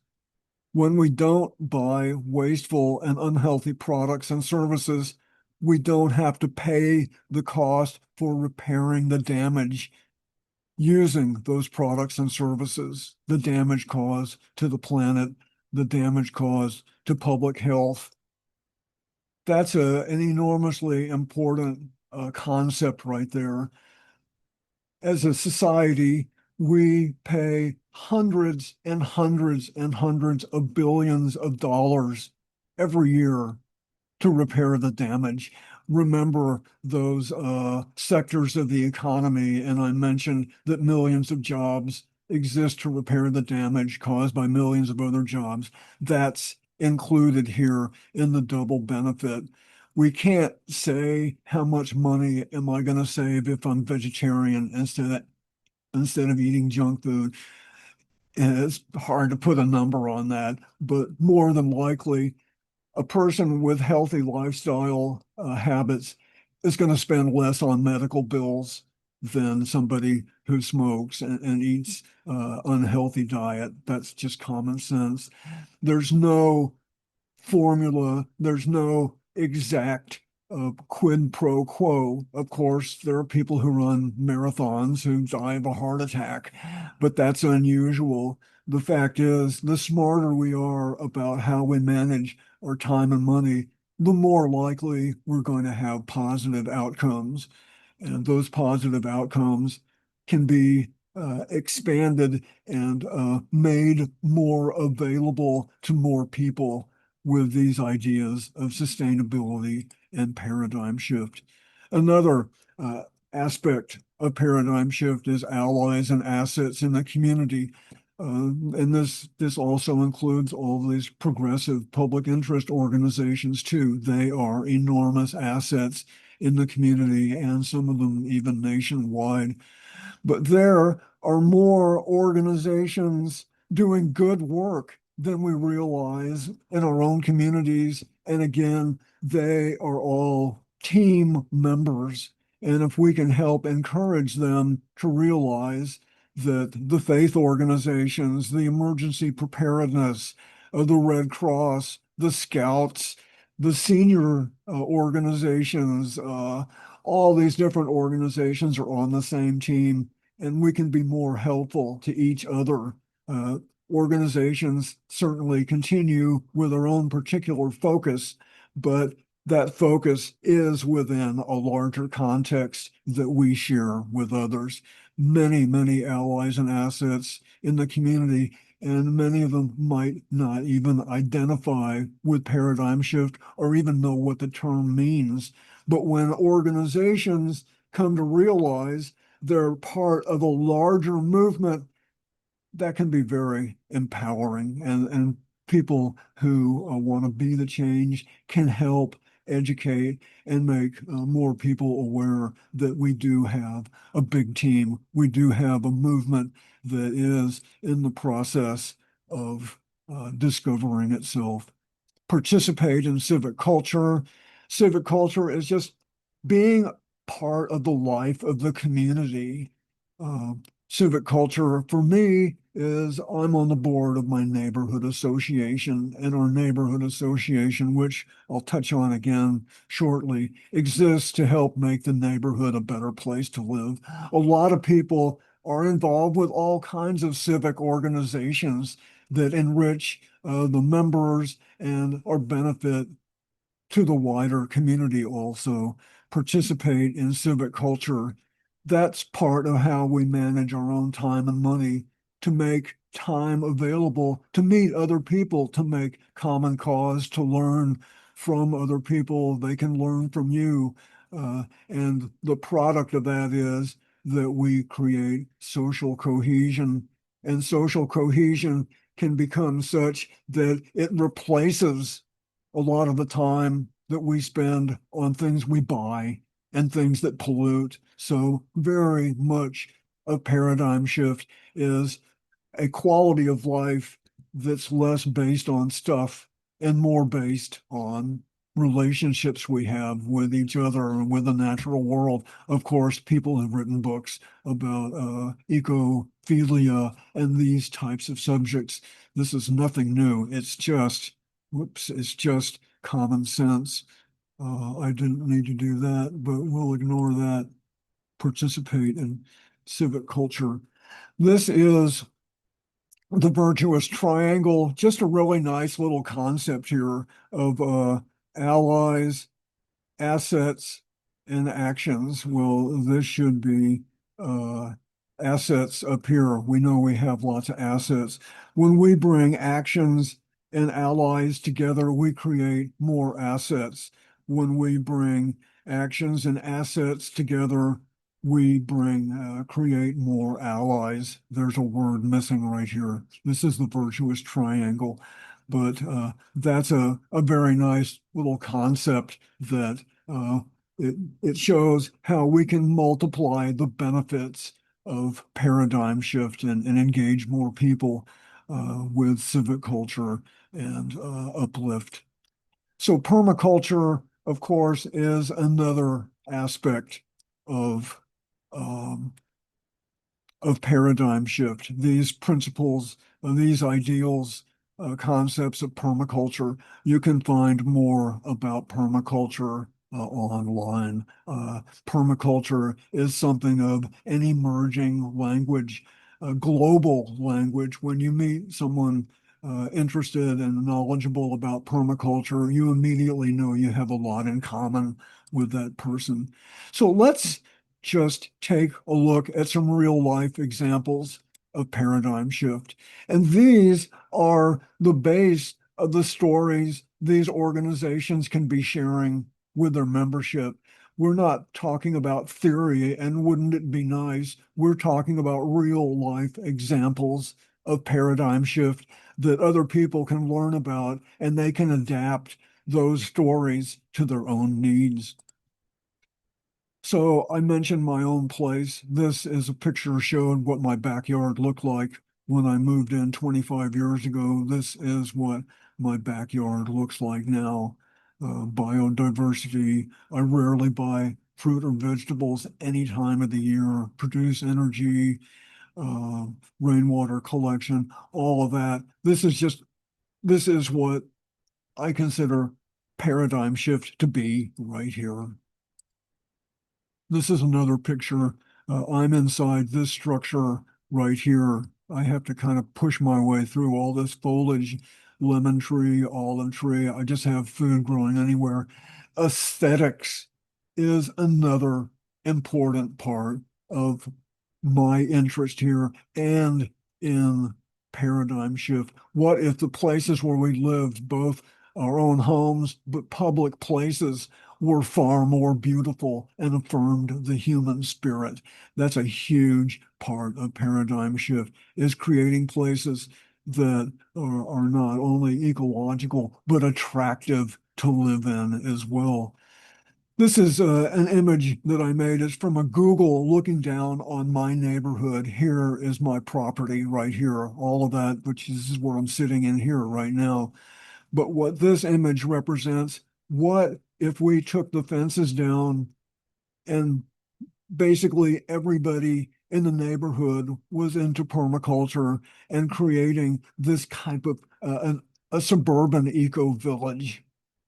When we don't buy wasteful and unhealthy products and services, we don't have to pay the cost for repairing the damage using those products and services, the damage caused to the planet, the damage caused to public health. That's an enormously important concept right there. As a society, we pay hundreds and hundreds and hundreds of billions of dollars every year to repair the damage. Remember those sectors of the economy, and I mentioned that millions of jobs exist to repair the damage caused by millions of other jobs. That's included here in the double benefit. We can't say how much money am I going to save if I'm vegetarian instead of eating junk food. And it's hard to put a number on that, but more than likely, a person with healthy lifestyle habits is going to spend less on medical bills than somebody who smokes and eats unhealthy diet. That's just common sense. There's no formula. There's no exact quid pro quo. Of course, there are people who run marathons who die of a heart attack, but that's unusual. The fact is, the smarter we are about how we manage our time and money, the more likely we're going to have positive outcomes. And those positive outcomes can be expanded and made more available to more people with these ideas of sustainability and paradigm shift. Another aspect of paradigm shift is allies and assets in the community. And this also includes all these progressive public interest organizations too. They are enormous assets in the community and some of them even nationwide. But there are more organizations doing good work than we realize in our own communities. And again, they are all team members. And if we can help encourage them to realize that the faith organizations, the emergency preparedness, the Red Cross, the Scouts, the senior organizations, all these different organizations are on the same team, and we can be more helpful to each other. Uh, Organizations certainly continue with their own particular focus, but that focus is within a larger context that we share with others. Many, many allies and assets in the community, and many of them might not even identify with paradigm shift or even know what the term means. But when organizations come to realize they're part of a larger movement, that can be very empowering. And people who want to be the change can help educate and make more people aware that we do have a big team. We do have a movement that is in the process of discovering itself. Participate in civic culture. Civic culture is just being part of the life of the community. Uh, Civic culture for me is I'm on the board of my neighborhood association, and our neighborhood association, which I'll touch on again shortly, exists to help make the neighborhood a better place to live. A lot of people are involved with all kinds of civic organizations that enrich the members and our benefit to the wider community also. Participate in civic culture. That's part of how we manage our own time and money to make time available to meet other people, to make common cause, to learn from other people. They can learn from you. And the product of that is that we create social cohesion. And social cohesion can become such that it replaces a lot of the time that we spend on things we buy and things that pollute. So very much a paradigm shift is a quality of life that's less based on stuff and more based on relationships we have with each other and with the natural world. Of course, people have written books about ecophilia and these types of subjects. This is nothing new. It's just common sense. I didn't need to do that, but we'll ignore that. Participate in civic culture. This is the virtuous triangle, just a really nice little concept here of allies, assets, and actions. Well, this should be assets up here. We know we have lots of assets. When we bring actions and allies together, we create more assets. When we bring actions and assets together, we create more allies. There's a word missing right here. This is the virtuous triangle. But that's a very nice little concept that it shows how we can multiply the benefits of paradigm shift and engage more people with civic culture and uplift. So permaculture, of course, is another aspect of um, of paradigm shift. These principles, these ideals, concepts of permaculture, you can find more about permaculture online. Permaculture is something of an emerging language, a global language. When you meet someone interested and knowledgeable about permaculture, you immediately know you have a lot in common with that person. So let's just take a look at some real life examples of paradigm shift. And these are the base of the stories these organizations can be sharing with their membership. We're not talking about theory, and wouldn't it be nice? We're talking about real life examples of paradigm shift that other people can learn about, and they can adapt those stories to their own needs. So I mentioned my own place. This is a picture showing what my backyard looked like when I moved in 25 years ago. This is what my backyard looks like now. Biodiversity. I rarely buy fruit or vegetables any time of the year. Produce energy, uh, rainwater collection, all of that. This is what I consider paradigm shift to be right here. This is another picture. I'm inside this structure right here. I have to kind of push my way through all this foliage, lemon tree, olive tree. I just have food growing anywhere. Aesthetics is another important part of my interest here and in paradigm shift. What if the places where we lived, both our own homes, but public places, were far more beautiful and affirmed the human spirit? That's a huge part of paradigm shift, is creating places that are not only ecological, but attractive to live in as well. This is an image that I made. It's from a Google looking down on my neighborhood. Here is my property right here, all of that, which is where I'm sitting in here right now. But what this image represents, what if we took the fences down and basically everybody in the neighborhood was into permaculture and creating this type of a suburban eco village.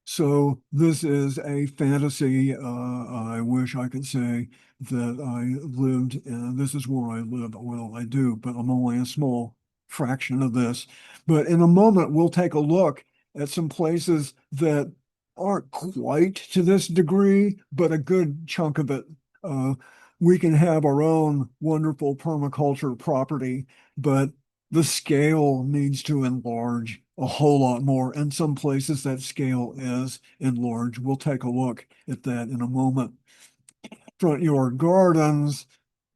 So this is a fantasy. I wish I could say that I lived, this is where I live. Well, I do, but I'm only a small fraction of this. But in a moment, we'll take a look at some places that aren't quite to this degree, but a good chunk of it. Uh, we can have our own wonderful permaculture property, but the scale needs to enlarge a whole lot more. And some places that scale is enlarged. We'll take a look at that in a moment. Front yard gardens,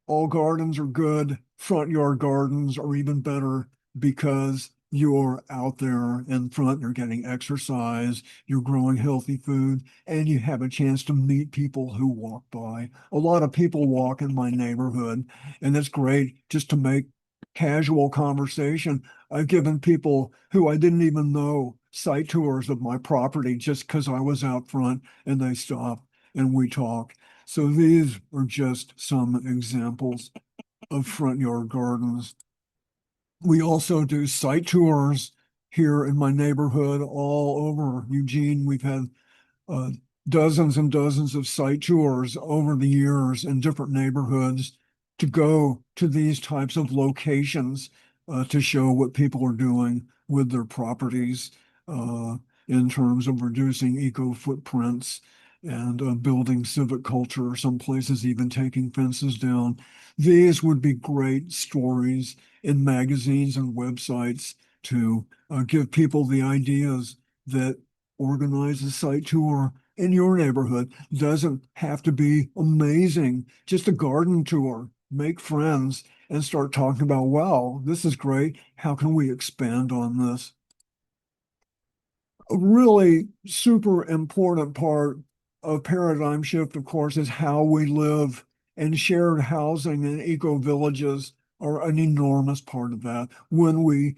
all gardens are good. Front yard gardens are even better because you're out there in front, you're getting exercise, you're growing healthy food, and you have a chance to meet people who walk by. A lot of people walk in my neighborhood, and it's great just to make casual conversation. I've given people who I didn't even know site tours of my property just because I was out front, and they stop and we talk. So these are just some examples of front yard gardens. We also do site tours here in my neighborhood all over Eugene. We've had uh, dozens and dozens of site tours over the years in different neighborhoods to go to these types of locations to show what people are doing with their properties uh, in terms of reducing eco footprints and building civic culture, some places even taking fences down. These would be great stories in magazines and websites to give people the ideas that organize a site tour in your neighborhood doesn't have to be amazing, just a garden tour. Make friends and start talking about, wow, this is great. How can we expand on this? A really super important part of paradigm shift, of course, is how we live, and shared housing and eco villages are an enormous part of that. When we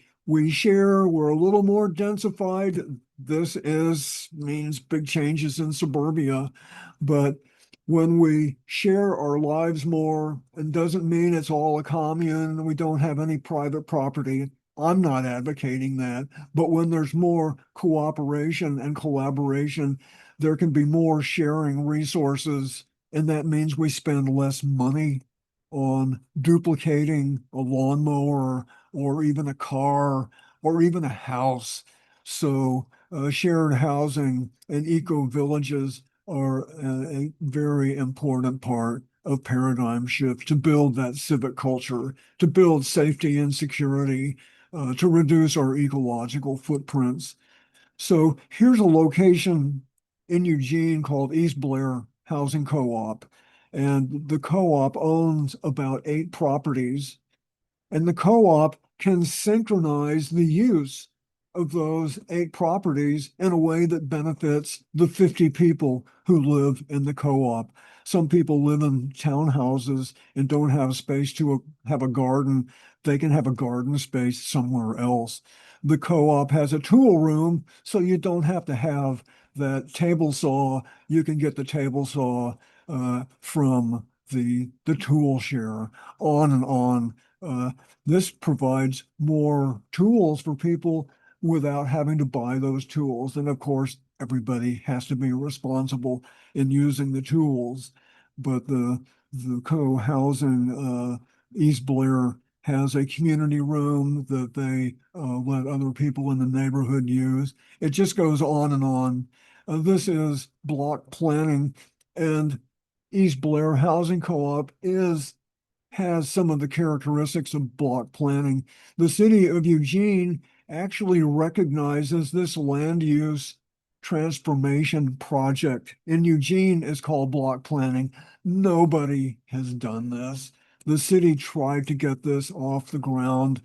share, we're a little more densified. This is means big changes in suburbia, but when we share our lives more, it doesn't mean it's all a commune, we don't have any private property. I'm not advocating that. But when there's more cooperation and collaboration, there can be more sharing resources. And that means we spend less money on duplicating a lawnmower or even a car or even a house. So shared housing and eco villages are a very important part of paradigm shift to build that civic culture, to build safety and security, to reduce our ecological footprints. So here's a location in Eugene called East Blair Housing Co-op. And the co-op owns about 8 properties, and the co-op can synchronize the use of those 8 properties in a way that benefits the 50 people who live in the co-op. Some people live in townhouses and don't have space to have a garden. They can have a garden space somewhere else. The co-op has a tool room, so you don't have to have that table saw. You can get the table saw from the tool share, on and on. Uh, this provides more tools for people without having to buy those tools. And of course, everybody has to be responsible in using the tools. But the co-housing East Blair has a community room that they let other people in the neighborhood use. It just goes on and on. This is block planning, and East Blair Housing Co-op has some of the characteristics of block planning. The city of Eugene actually recognizes this land use transformation project. In Eugene is called block planning. Nobody has done this. The city tried to get this off the ground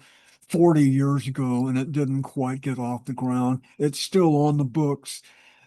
40 years ago, and it didn't quite get off the ground. It's still on the books.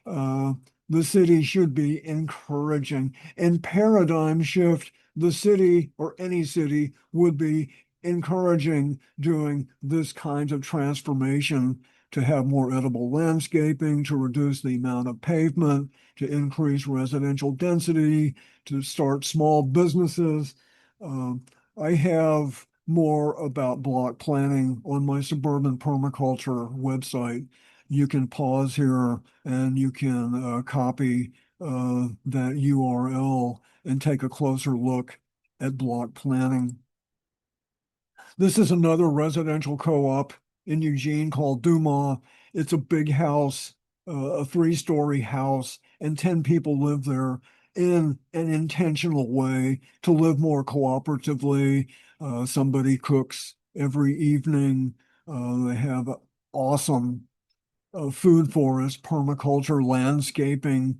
Uh, the city should be encouraging. In paradigm shift, the city or any city would be encouraging doing this kind of transformation to have more edible landscaping, to reduce the amount of pavement, to increase residential density, to start small businesses. Um, I have more about block planning on my suburban permaculture website. You can pause here and you can copy that URL and take a closer look at block planning. This is another residential co-op in Eugene called Dumas. It's a big house, a 3-story house, and 10 people live there in an intentional way to live more cooperatively. Somebody cooks every evening. They have awesome food forest, permaculture, landscaping,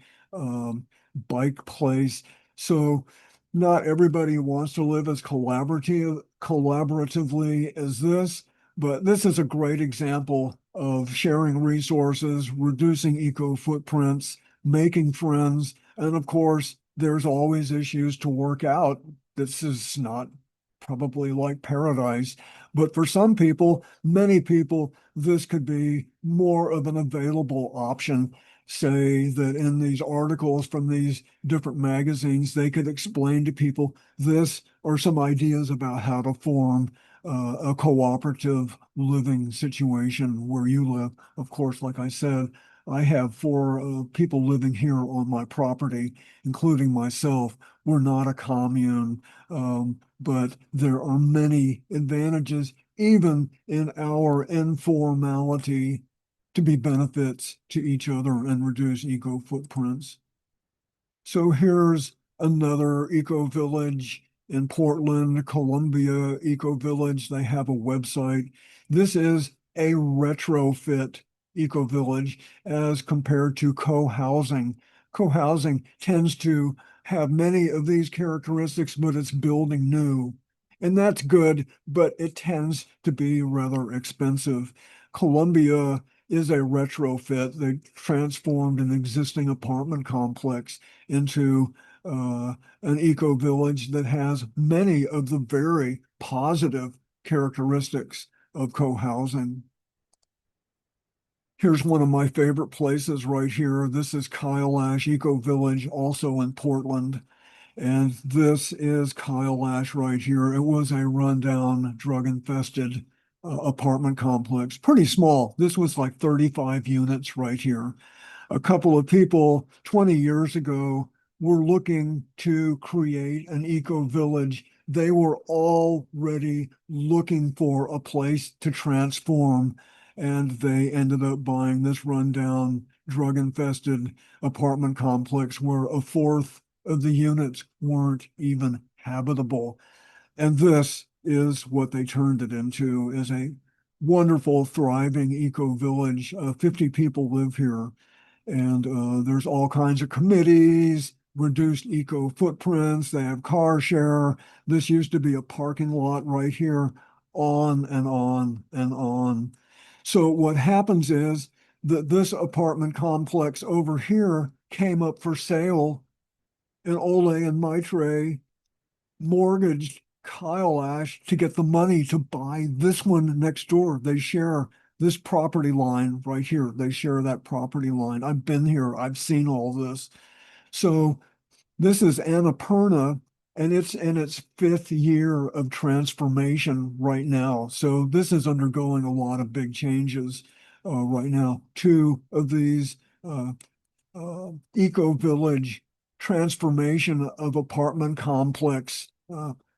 bike place. So not everybody wants to live as collaboratively as this, but this is a great example of sharing resources, reducing eco footprints, making friends, and of course, there's always issues to work out. This is not probably like paradise, but for some people, many people, this could be more of an available option. Say that in these articles from these different magazines, they could explain to people this or some ideas about how to form a cooperative living situation where you live. Of course, like I said, I have 4 people living here on my property, including myself. We're not a commune, but there are many advantages, even in our informality, to be benefits to each other and reduce eco footprints. So here's another eco village in Portland, Columbia Eco Village. They have a website. This is a retrofit eco village as compared to co-housing. Co-housing tends to have many of these characteristics, but it's building new. And that's good, but it tends to be rather expensive. Columbia is a retrofit. They transformed an existing apartment complex into an eco village that has many of the very positive characteristics of co-housing. Here's one of my favorite places right here. This is Kyle Ash Eco Village, also in Portland. And this is Kyle Ash right here. It was a rundown, drug-infested apartment complex. Pretty small. This was like 35 units right here. A couple of people 20 years ago were looking to create an eco village. They were already looking for a place to transform, and they ended up buying this rundown, drug-infested apartment complex where a fourth of the units weren't even habitable. And this is what they turned it into, is a wonderful, thriving eco village. 50 people live here, and there's all kinds of committees, reduced eco footprints. They have car share. This used to be a parking lot right here, on and on and on. So what happens is that this apartment complex over here came up for sale, and Ole and Maitre mortgaged Kyle Ash to get the money to buy this one next door. They share this property line right here. They share that property line. I've been here. I've seen all this. So this is Annapurna, and it's in its fifth year of transformation right now. So this is undergoing a lot of big changes right now. Two of these uh, eco village transformation of apartment complex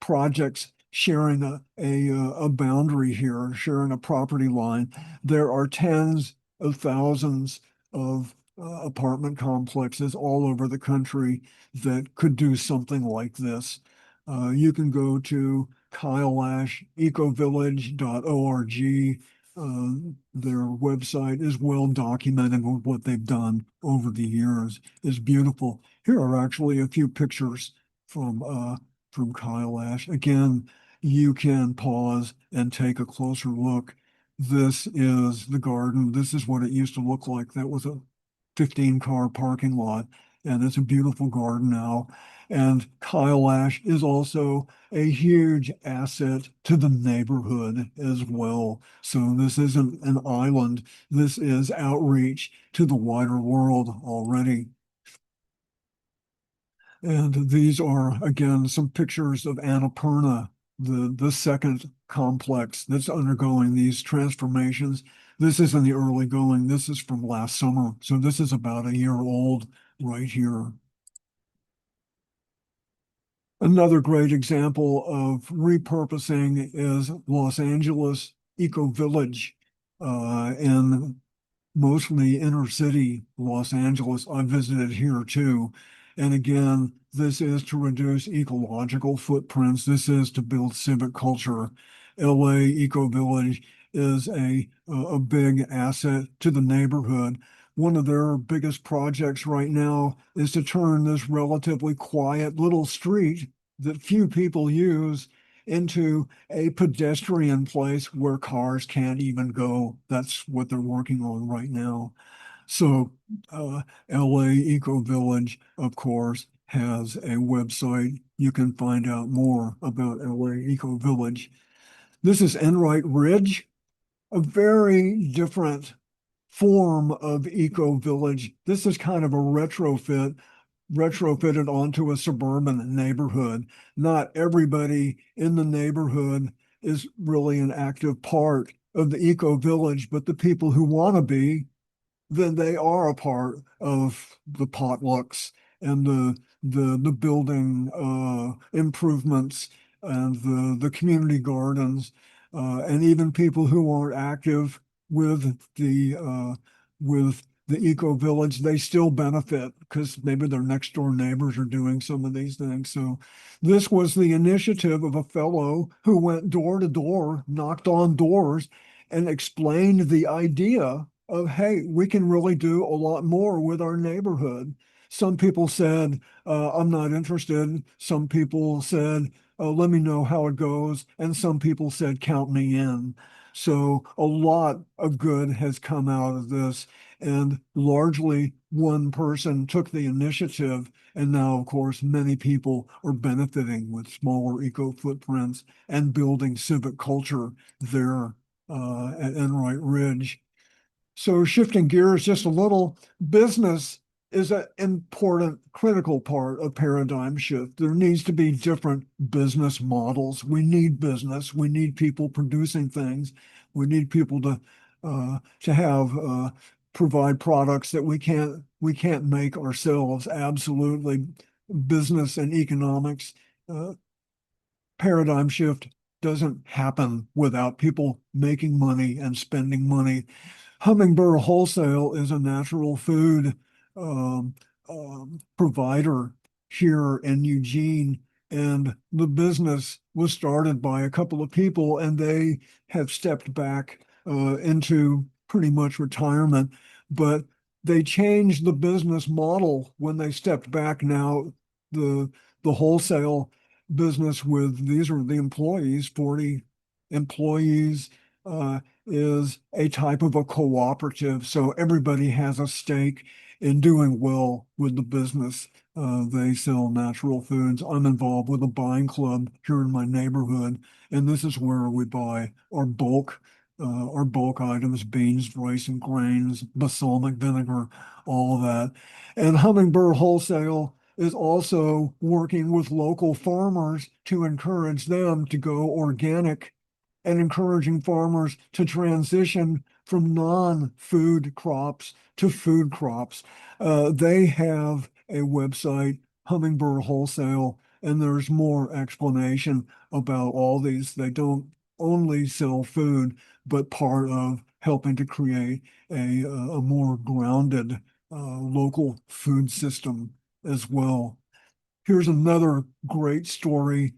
projects sharing a boundary here, sharing a property line. There are tens of thousands of apartment complexes all over the country that could do something like this. You can go to kyleashecovillage.org. Their website is well documented with what they've done over the years. Is beautiful. Here are actually a few pictures from Kyle Ash. Again, you can pause and take a closer look. This is the garden. This is what it used to look like. That was a 15-car parking lot, and it's a beautiful garden now. And Kyle Ash is also a huge asset to the neighborhood as well. So this isn't an island. This is outreach to the wider world already. And these are, again, some pictures of Annapurna, the second complex that's undergoing these transformations. This is in the early going. This is from last summer. So this is about a year old right here. Another great example of repurposing is Los Angeles Eco Village in mostly inner city Los Angeles. I visited here too. And again, this is to reduce ecological footprints. This is to build civic culture. LA Eco Village is a big asset to the neighborhood. One of their biggest projects right now is to turn this relatively quiet little street that few people use into a pedestrian place where cars can't even go. That's what they're working on right now. So LA Eco Village, of course, has a website. You can find out more about LA Eco Village. This is Enright Ridge, a very different form of eco village. This is kind of a retrofitted onto a suburban neighborhood. Not everybody in the neighborhood is really an active part of the eco village, but the people who want to be, then they are a part of the potlucks and the building improvements and the community gardens, and even people who aren't active with the with the eco village, they still benefit because maybe their next door neighbors are doing some of these things. So this was the initiative of a fellow who went door to door, knocked on doors, and explained the idea of, hey, we can really do a lot more with our neighborhood. Some people said, I'm not interested. Some people said, let me know how it goes. And some people said, count me in. So a lot of good has come out of this. And largely one person took the initiative. And now, of course, many people are benefiting with smaller eco footprints and building civic culture there at Enright Ridge. So shifting gears just a little, business is an important, critical part of paradigm shift. There needs to be different business models. We need business. We need people producing things. We need people to have provide products that we can't make ourselves. Absolutely, business and economics paradigm shift doesn't happen without people making money and spending money. Hummingbird Wholesale is a natural food um, provider here in Eugene, and the business was started by a couple of people, and they have stepped back into pretty much retirement. But they changed the business model when they stepped back. Now the the wholesale business with these are the employees, 40 employees. Is a type of a cooperative. So everybody has a stake in doing well with the business. They sell natural foods. I'm involved with a buying club here in my neighborhood, and this is where we buy our bulk items, beans, rice, and grains, balsamic vinegar, all of that. And Hummingbird Wholesale is also working with local farmers to encourage them to go organic and encouraging farmers to transition from non-food crops to food crops. They have a website, Hummingbird Wholesale, and there's more explanation about all these. They don't only sell food, but part of helping to create a more grounded local food system as well. Here's another great story.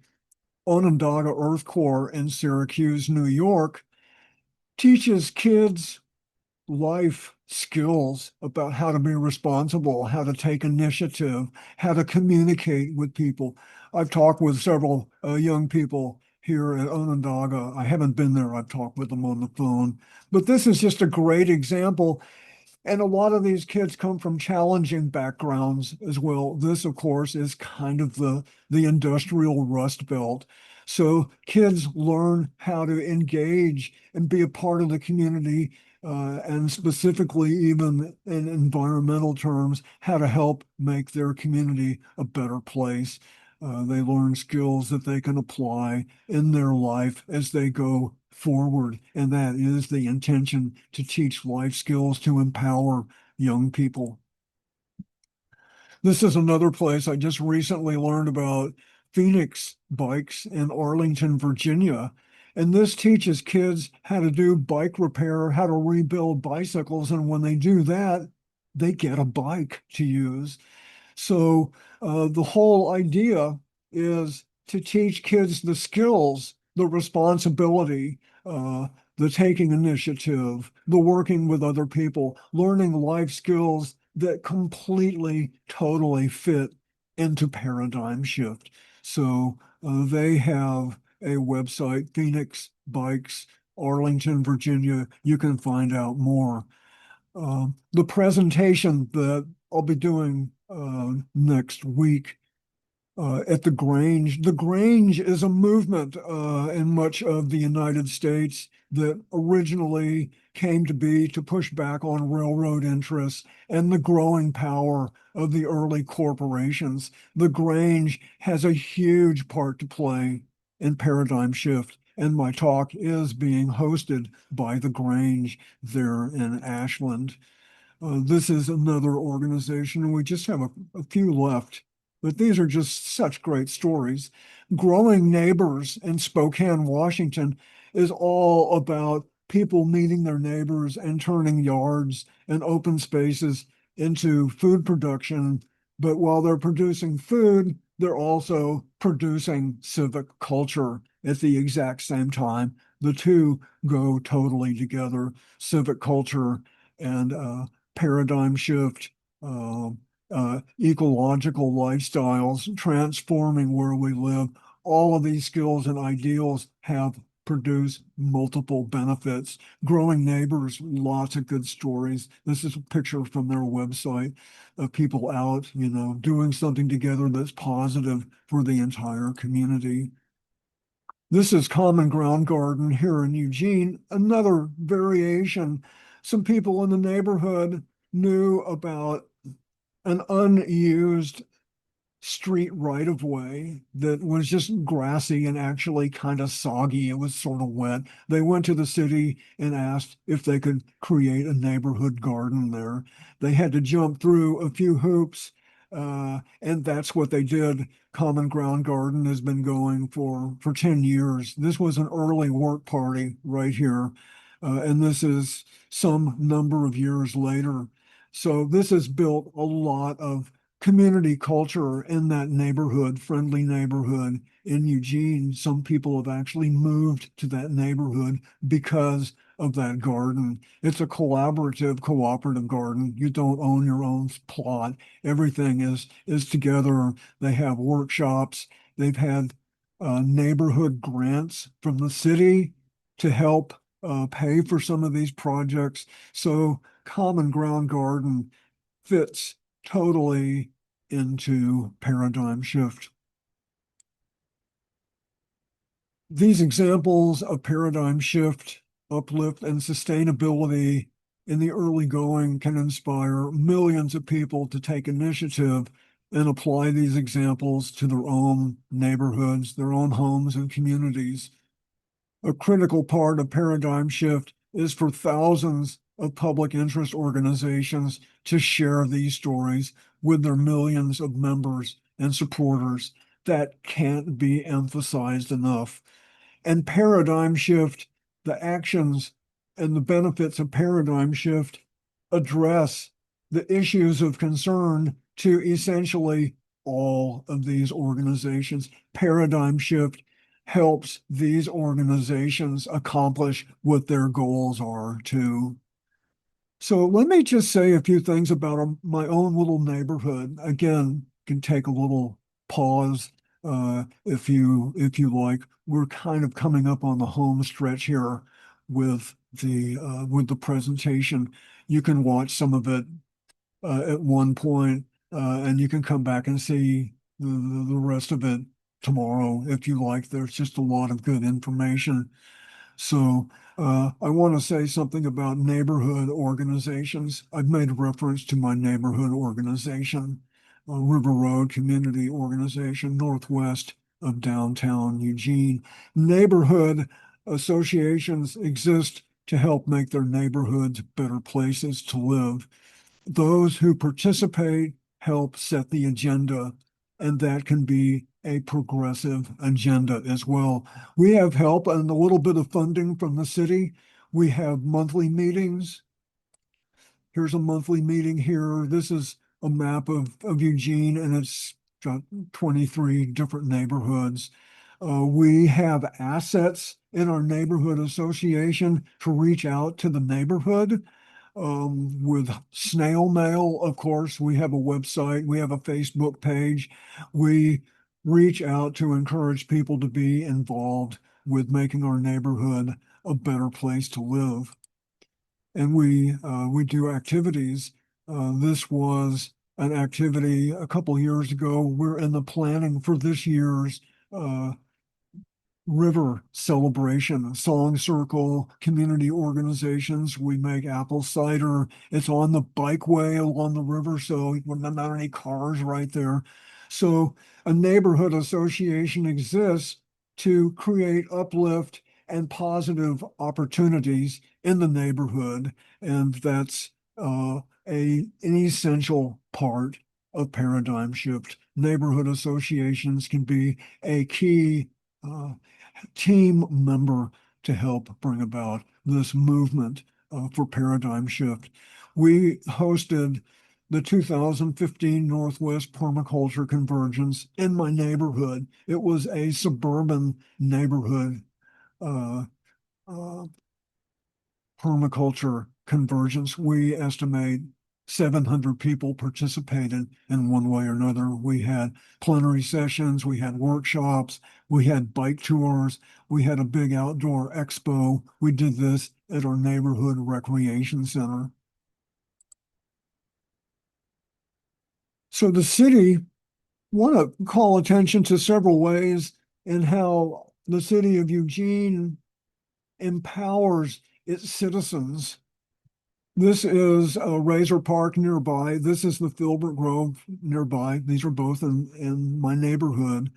Onondaga Earth Corps in Syracuse, New York, teaches kids life skills about how to be responsible, how to take initiative, how to communicate with people. I've talked with several young people here at Onondaga. I haven't been there. I've talked with them on the phone. But this is just a great example. And a lot of these kids come from challenging backgrounds as well. This, of course, is kind of the industrial rust belt. So kids learn how to engage and be a part of the community, and specifically, even in environmental terms, how to help make their community a better place. They learn skills that they can apply in their life as they go forward. And that is the intention, to teach life skills to empower young people. This is another place I just recently learned about, Phoenix Bikes in Arlington, Virginia. And this teaches kids how to do bike repair, how to rebuild bicycles. And when they do that, they get a bike to use. So the whole idea is to teach kids the skills, the responsibility, the taking initiative, the working with other people, learning life skills that completely, totally fit into paradigm shift. So they have a website, Phoenix Bikes, Arlington, Virginia. You can find out more. The presentation that I'll be doing next week at the Grange. The Grange is a movement in much of the United States that originally came to be to push back on railroad interests and the growing power of the early corporations. The Grange has a huge part to play in paradigm shift, and my talk is being hosted by the Grange there in Ashland. This is another organization, and we just have a few left, but these are just such great stories. Growing Neighbors in Spokane, Washington is all about people meeting their neighbors and turning yards and open spaces into food production. But while they're producing food, they're also producing civic culture at the exact same time. The two go totally together, civic culture and paradigm shift, ecological lifestyles, transforming where we live. All of these skills and ideals have produced multiple benefits. Growing neighbors, lots of good stories. This is a picture from their website of people out, doing something together that's positive for the entire community. This is Common Ground Garden here in Eugene, another variation. Some people in the neighborhood knew about an unused street right of way that was just grassy and actually kind of soggy. It was sort of wet. They went to the city and asked if they could create a neighborhood garden there. They had to jump through a few hoops, and that's what they did. Common Ground Garden has been going for 10 years. This was an early work party right here, and this is some number of years later. So this has built a lot of community culture in that neighborhood, friendly neighborhood in Eugene. Some people have actually moved to that neighborhood because of that garden. It's a collaborative, cooperative garden. You don't own your own plot. Everything is together. They have workshops. They've had neighborhood grants from the city to help pay for some of these projects. So Common Ground Garden fits totally into paradigm shift. These examples of paradigm shift, uplift, and sustainability in the early going can inspire millions of people to take initiative and apply these examples to their own neighborhoods, their own homes and communities. A critical part of paradigm shift is for thousands of public interest organizations to share these stories with their millions of members and supporters. That can't be emphasized enough. And paradigm shift, the actions and the benefits of paradigm shift address the issues of concern to essentially all of these organizations. Paradigm shift helps these organizations accomplish what their goals are too. So let me just say a few things about my own little neighborhood. Again, can take a little pause if you like. We're kind of coming up on the home stretch here with the presentation. You can watch some of it at one point, and you can come back and see the rest of it tomorrow if you like. There's just a lot of good information. So I want to say something about neighborhood organizations. I've made reference to my neighborhood organization, River Road Community Organization, northwest of downtown Eugene. Neighborhood associations exist to help make their neighborhoods better places to live. Those who participate help set the agenda, and that can be a progressive agenda as well. We have help and a little bit of funding from the city. We have monthly meetings. Here's a monthly meeting here. This is a map of Eugene, and it's got 23 different neighborhoods. We have assets in our neighborhood association to reach out to the neighborhood with snail mail. Of course, we have a website, we have a Facebook page. We reach out to encourage people to be involved with making our neighborhood a better place to live. And we do activities. This was an activity a couple years ago. We're in the planning for this year's river celebration, song circle, community organizations. We make apple cider. It's on the bikeway along the river, so not any cars right there. So a neighborhood association exists to create uplift and positive opportunities in the neighborhood, and that's an essential part of paradigm shift. Neighborhood associations can be a key team member to help bring about this movement for paradigm shift. We hosted the 2015 Northwest Permaculture Convergence in my neighborhood. It was a suburban neighborhood uh, uh, permaculture convergence. We estimate 700 people participated in one way or another. We had plenary sessions, we had workshops, we had bike tours, we had a big outdoor expo. We did this at our neighborhood recreation center. So the city want to call attention to several ways in how the city of Eugene empowers its citizens. This is Razor Park nearby. This is the Filbert Grove nearby. These are both in my neighborhood.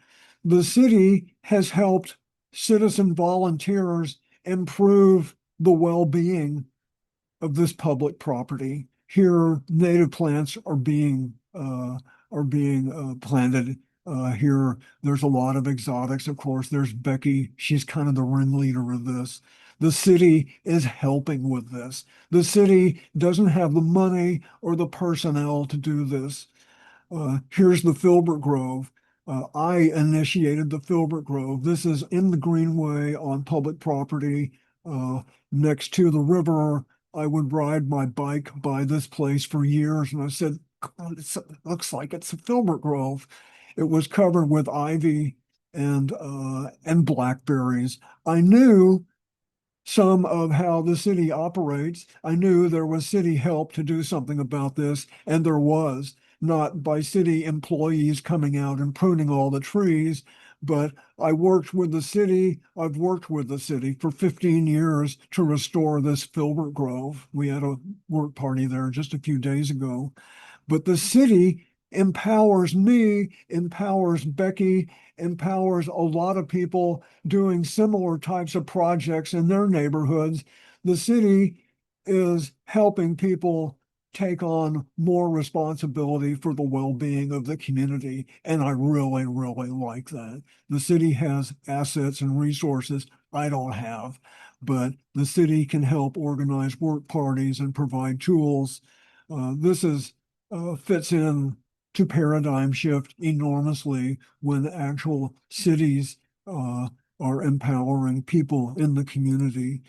The city has helped citizen volunteers improve the well-being of this public property. Here, native plants are being planted. Here, there's a lot of exotics. Of course, there's Becky. She's kind of the ringleader of this. The city is helping with this. The city doesn't have the money or the personnel to do this. Here's the Filbert Grove. I initiated the Filbert Grove. This is in the Greenway on public property next to the river. I would ride my bike by this place for years, and I said, God, it looks like it's a Filbert Grove. It was covered with ivy and blackberries. I knew some of how the city operates. I knew there was city help to do something about this, and there was, not by city employees coming out and pruning all the trees, but I worked with the city. I've worked with the city for 15 years to restore this Filbert Grove. We had a work party there just a few days ago. But the city empowers me, empowers Becky, empowers a lot of people doing similar types of projects in their neighborhoods. The city is helping people take on more responsibility for the well-being of the community. And I really, really like that. The city has assets and resources I don't have, but the city can help organize work parties and provide tools. This is fits in to paradigm shift enormously when actual cities are empowering people in the community.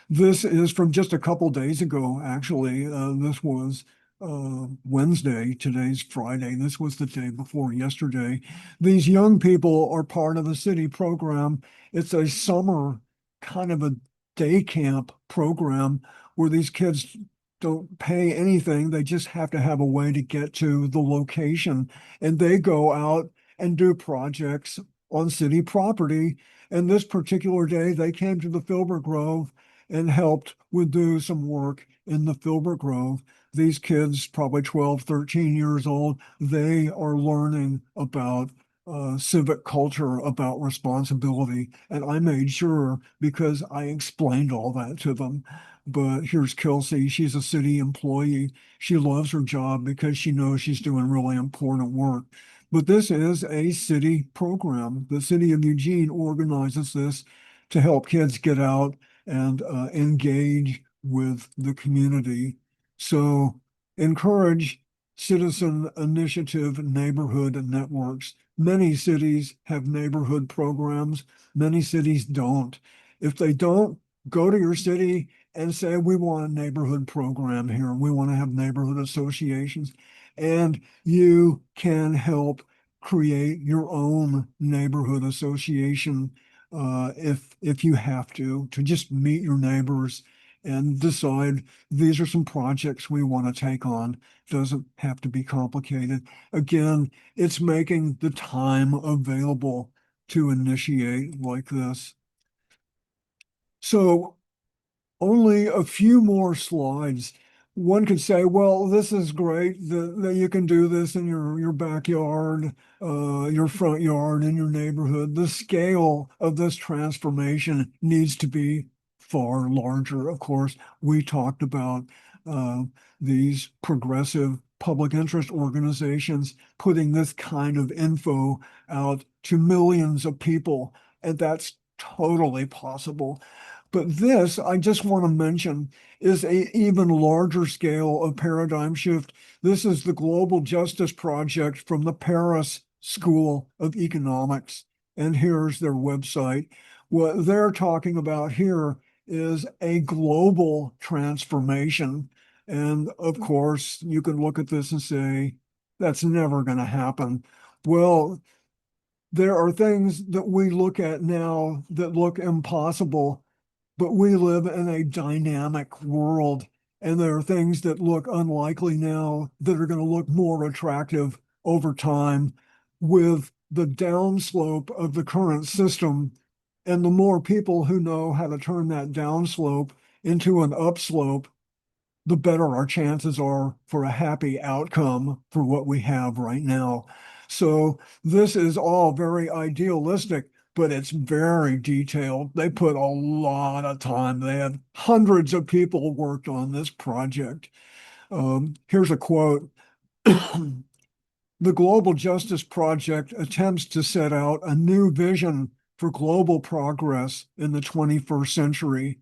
This is from just a couple days ago, actually. This was Wednesday. Today's Friday. This was the day before yesterday. These young people are part of a city program. It's a summer kind of a day camp program where these kids don't pay anything. They just have to have a way to get to the location. And they go out and do projects on city property. And this particular day, they came to the Filbert Grove and helped with do some work in the Filbert Grove. These kids, probably 12, 13 years old, they are learning about civic culture, about responsibility. And I made sure because I explained all that to them. But here's Kelsey. She's a city employee. She loves her job because she knows she's doing really important work. But this is a city program. The city of Eugene organizes this to help kids get out and engage with the community. So encourage citizen initiative neighborhood networks. Many cities have neighborhood programs. Many cities don't. If they don't, go to your city and say, we want a neighborhood program here. We want to have neighborhood associations. And you can help create your own neighborhood association if you have to just meet your neighbors and decide these are some projects we want to take on. Doesn't have to be complicated. Again, it's making the time available to initiate like this. So only a few more slides. One could say, well, this is great that you can do this in your backyard, your front yard, in your neighborhood. The scale of this transformation needs to be far larger. Of course, we talked about these progressive public interest organizations putting this kind of info out to millions of people, and that's totally possible. But this, I just want to mention, is a even larger scale of paradigm shift. This is the Global Justice Project from the Paris School of Economics. And here's their website. What they're talking about here is a global transformation. And of course, you can look at this and say, that's never going to happen. Well, there are things that we look at now that look impossible, but we live in a dynamic world, and there are things that look unlikely now that are going to look more attractive over time with the downslope of the current system. And the more people who know how to turn that downslope into an upslope, the better our chances are for a happy outcome for what we have right now. So this is all very idealistic, but it's very detailed. They put a lot of time. They had hundreds of people worked on this project. Here's a quote. The Global Justice Project attempts to set out a new vision for global progress in the 21st century,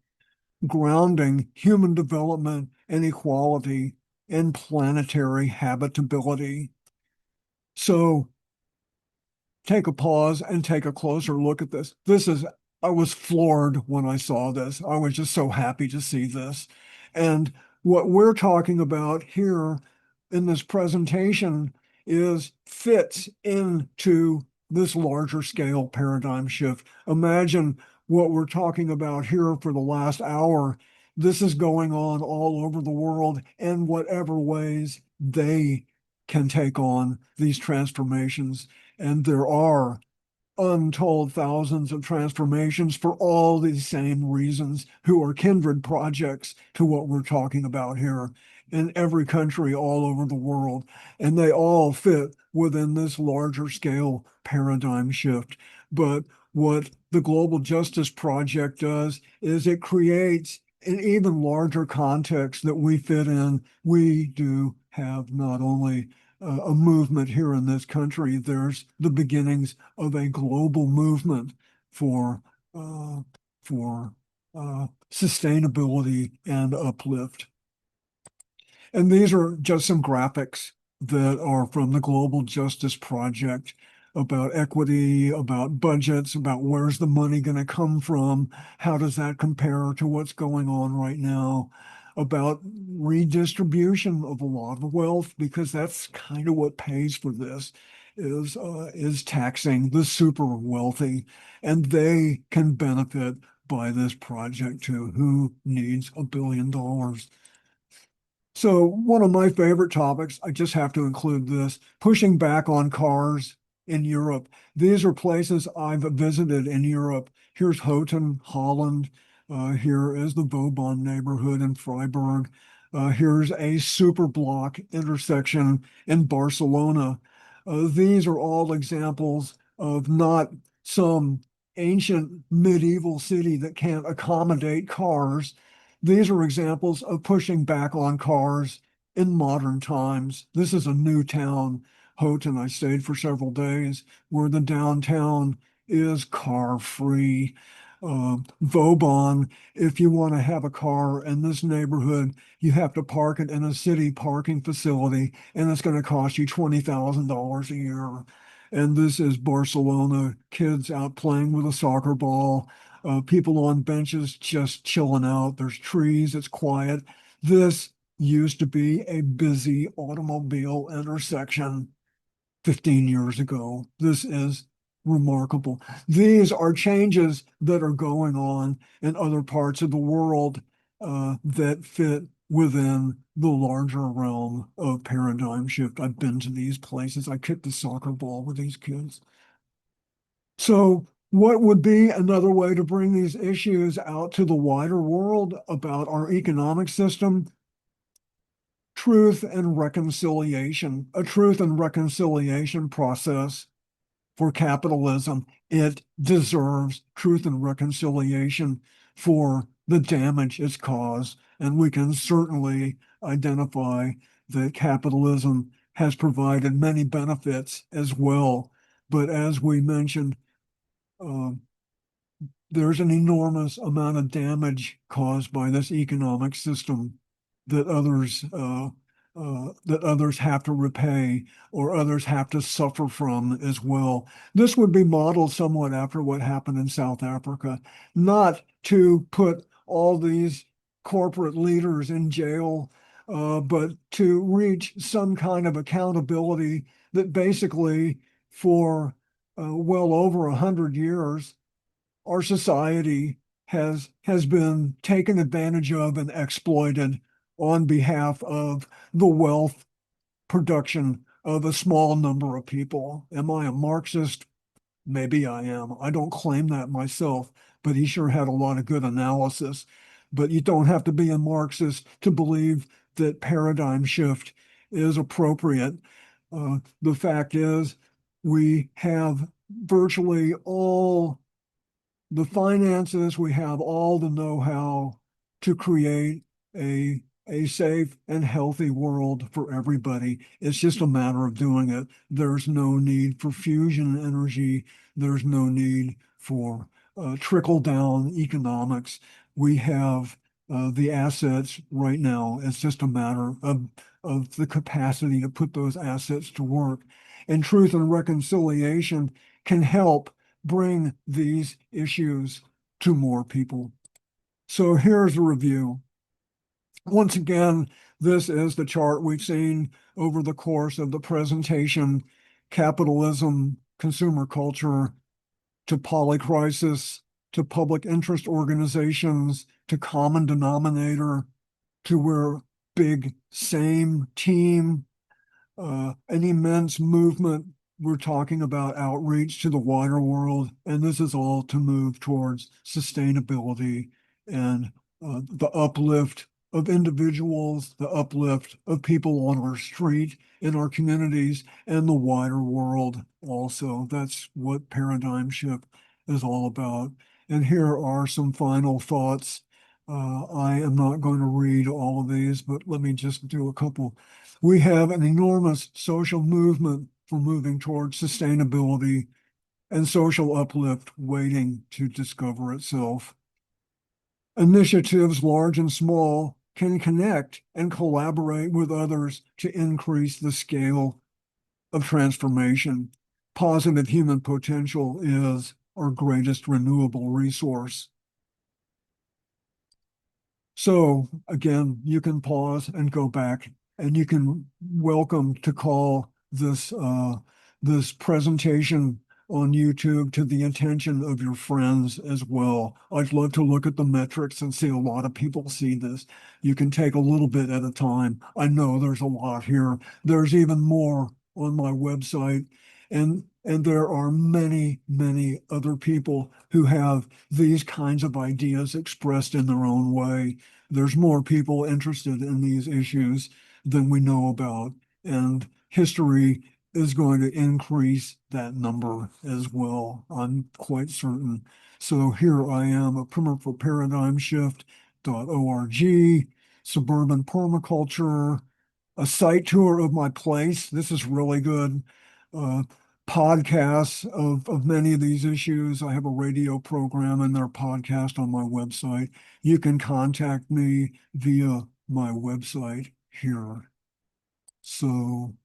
grounding human development and equality in planetary habitability. So take a pause and take a closer look at this. I was floored when I saw this. I was just so happy to see this. And what we're talking about here in this presentation is fits into this larger scale paradigm shift. Imagine what we're talking about here for the last hour. This is going on all over the world in whatever ways they can take on these transformations. And there are untold thousands of transformations for all these same reasons who are kindred projects to what we're talking about here in every country all over the world. And they all fit within this larger scale paradigm shift. But what the Global Justice Project does is it creates an even larger context that we fit in. We do have not only a movement here in this country, there's the beginnings of a global movement for uh, sustainability and uplift. And these are just some graphics that are from the Global Justice Project about equity, about budgets, about where's the money going to come from, how does that compare to what's going on right now, about redistribution of a lot of wealth, because that's kind of what pays for this is taxing the super wealthy, and they can benefit by this project too. Who needs $1 billion? So one of my favorite topics, I just have to include this, pushing back on cars in Europe. These are places I've visited in Europe. Here's Houghton, Holland. Here is the Vauban neighborhood in Freiburg. Here's a super block intersection in Barcelona. These are all examples of not some ancient medieval city that can't accommodate cars. These are examples of pushing back on cars in modern times. This is a new town, Houghton. I stayed for several days where the downtown is car free. Vauban, if you want to have a car in this neighborhood, you have to park it in a city parking facility, and it's going to cost you $20,000 a year. And this is Barcelona, kids out playing with a soccer ball, people on benches just chilling out. There's trees, it's quiet. This used to be a busy automobile intersection 15 years ago. This is remarkable. These are changes that are going on in other parts of the world that fit within the larger realm of paradigm shift. I've been to these places. I kicked the soccer ball with these kids. So what would be another way to bring these issues out to the wider world about our economic system? Truth and reconciliation, a truth and reconciliation process for capitalism. It deserves truth and reconciliation for the damage it's caused. And we can certainly identify that capitalism has provided many benefits as well. But as we mentioned, uh, there's an enormous amount of damage caused by this economic system that others have to repay or others have to suffer from as well. This would be modeled somewhat after what happened in South Africa, not to put all these corporate leaders in jail, but to reach some kind of accountability that basically for well over 100 years, our society has been taken advantage of and exploited on behalf of the wealth production of a small number of people. Am I a Marxist? Maybe I am. I don't claim that myself, but he sure had a lot of good analysis. But you don't have to be a Marxist to believe that paradigm shift is appropriate. The fact is, we have virtually all the finances, we have all the know-how to create a safe and healthy world for everybody. It's just a matter of doing it. There's no need for fusion energy. There's no need for trickle-down economics. We have the assets right now. It's just a matter of the capacity to put those assets to work. And truth and reconciliation can help bring these issues to more people. So here's a review. Once again, this is the chart we've seen over the course of the presentation: capitalism, consumer culture, to polycrisis, to public interest organizations, to common denominator, to we're big, same team, an immense movement. We're talking about outreach to the wider world, and this is all to move towards sustainability and the uplift of individuals, the uplift of people on our street, in our communities, and the wider world also. That's what paradigm shift is all about. And here are some final thoughts. I am not going to read all of these, but let me just do a couple. We have an enormous social movement for moving towards sustainability and social uplift waiting to discover itself. Initiatives, large and small, can connect and collaborate with others to increase the scale of transformation. Positive human potential is our greatest renewable resource. So again, you can pause and go back, and you can welcome to call this presentation on YouTube to the attention of your friends as well. I'd love to look at the metrics and see a lot of people see this. You can take a little bit at a time. I know there's a lot here. There's even more on my website, and there are many, many other people who have these kinds of ideas expressed in their own way. There's more people interested in these issues than we know about, and history is going to increase that number as well, I'm quite certain. So here I am, a primer for paradigm shift.org, suburban permaculture, a site tour of my place. This is really good. Podcasts of many of these issues. I have a radio program and their podcast on my website. You can contact me via my website here. So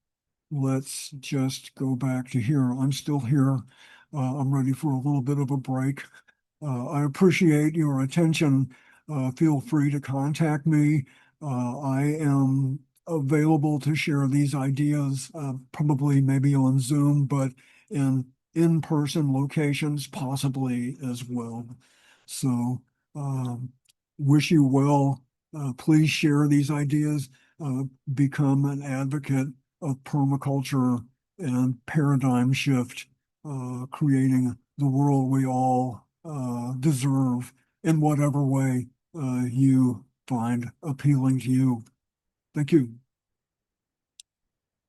let's just go back to here. I'm still here. I'm ready for a little bit of a break. I appreciate your attention. Feel free to contact me. I am available to share these ideas, probably maybe on Zoom, but in-person locations possibly as well. So wish you well. Please share these ideas. Become an advocate of permaculture and paradigm shift, creating the world we all deserve in whatever way you find appealing to you. Thank you.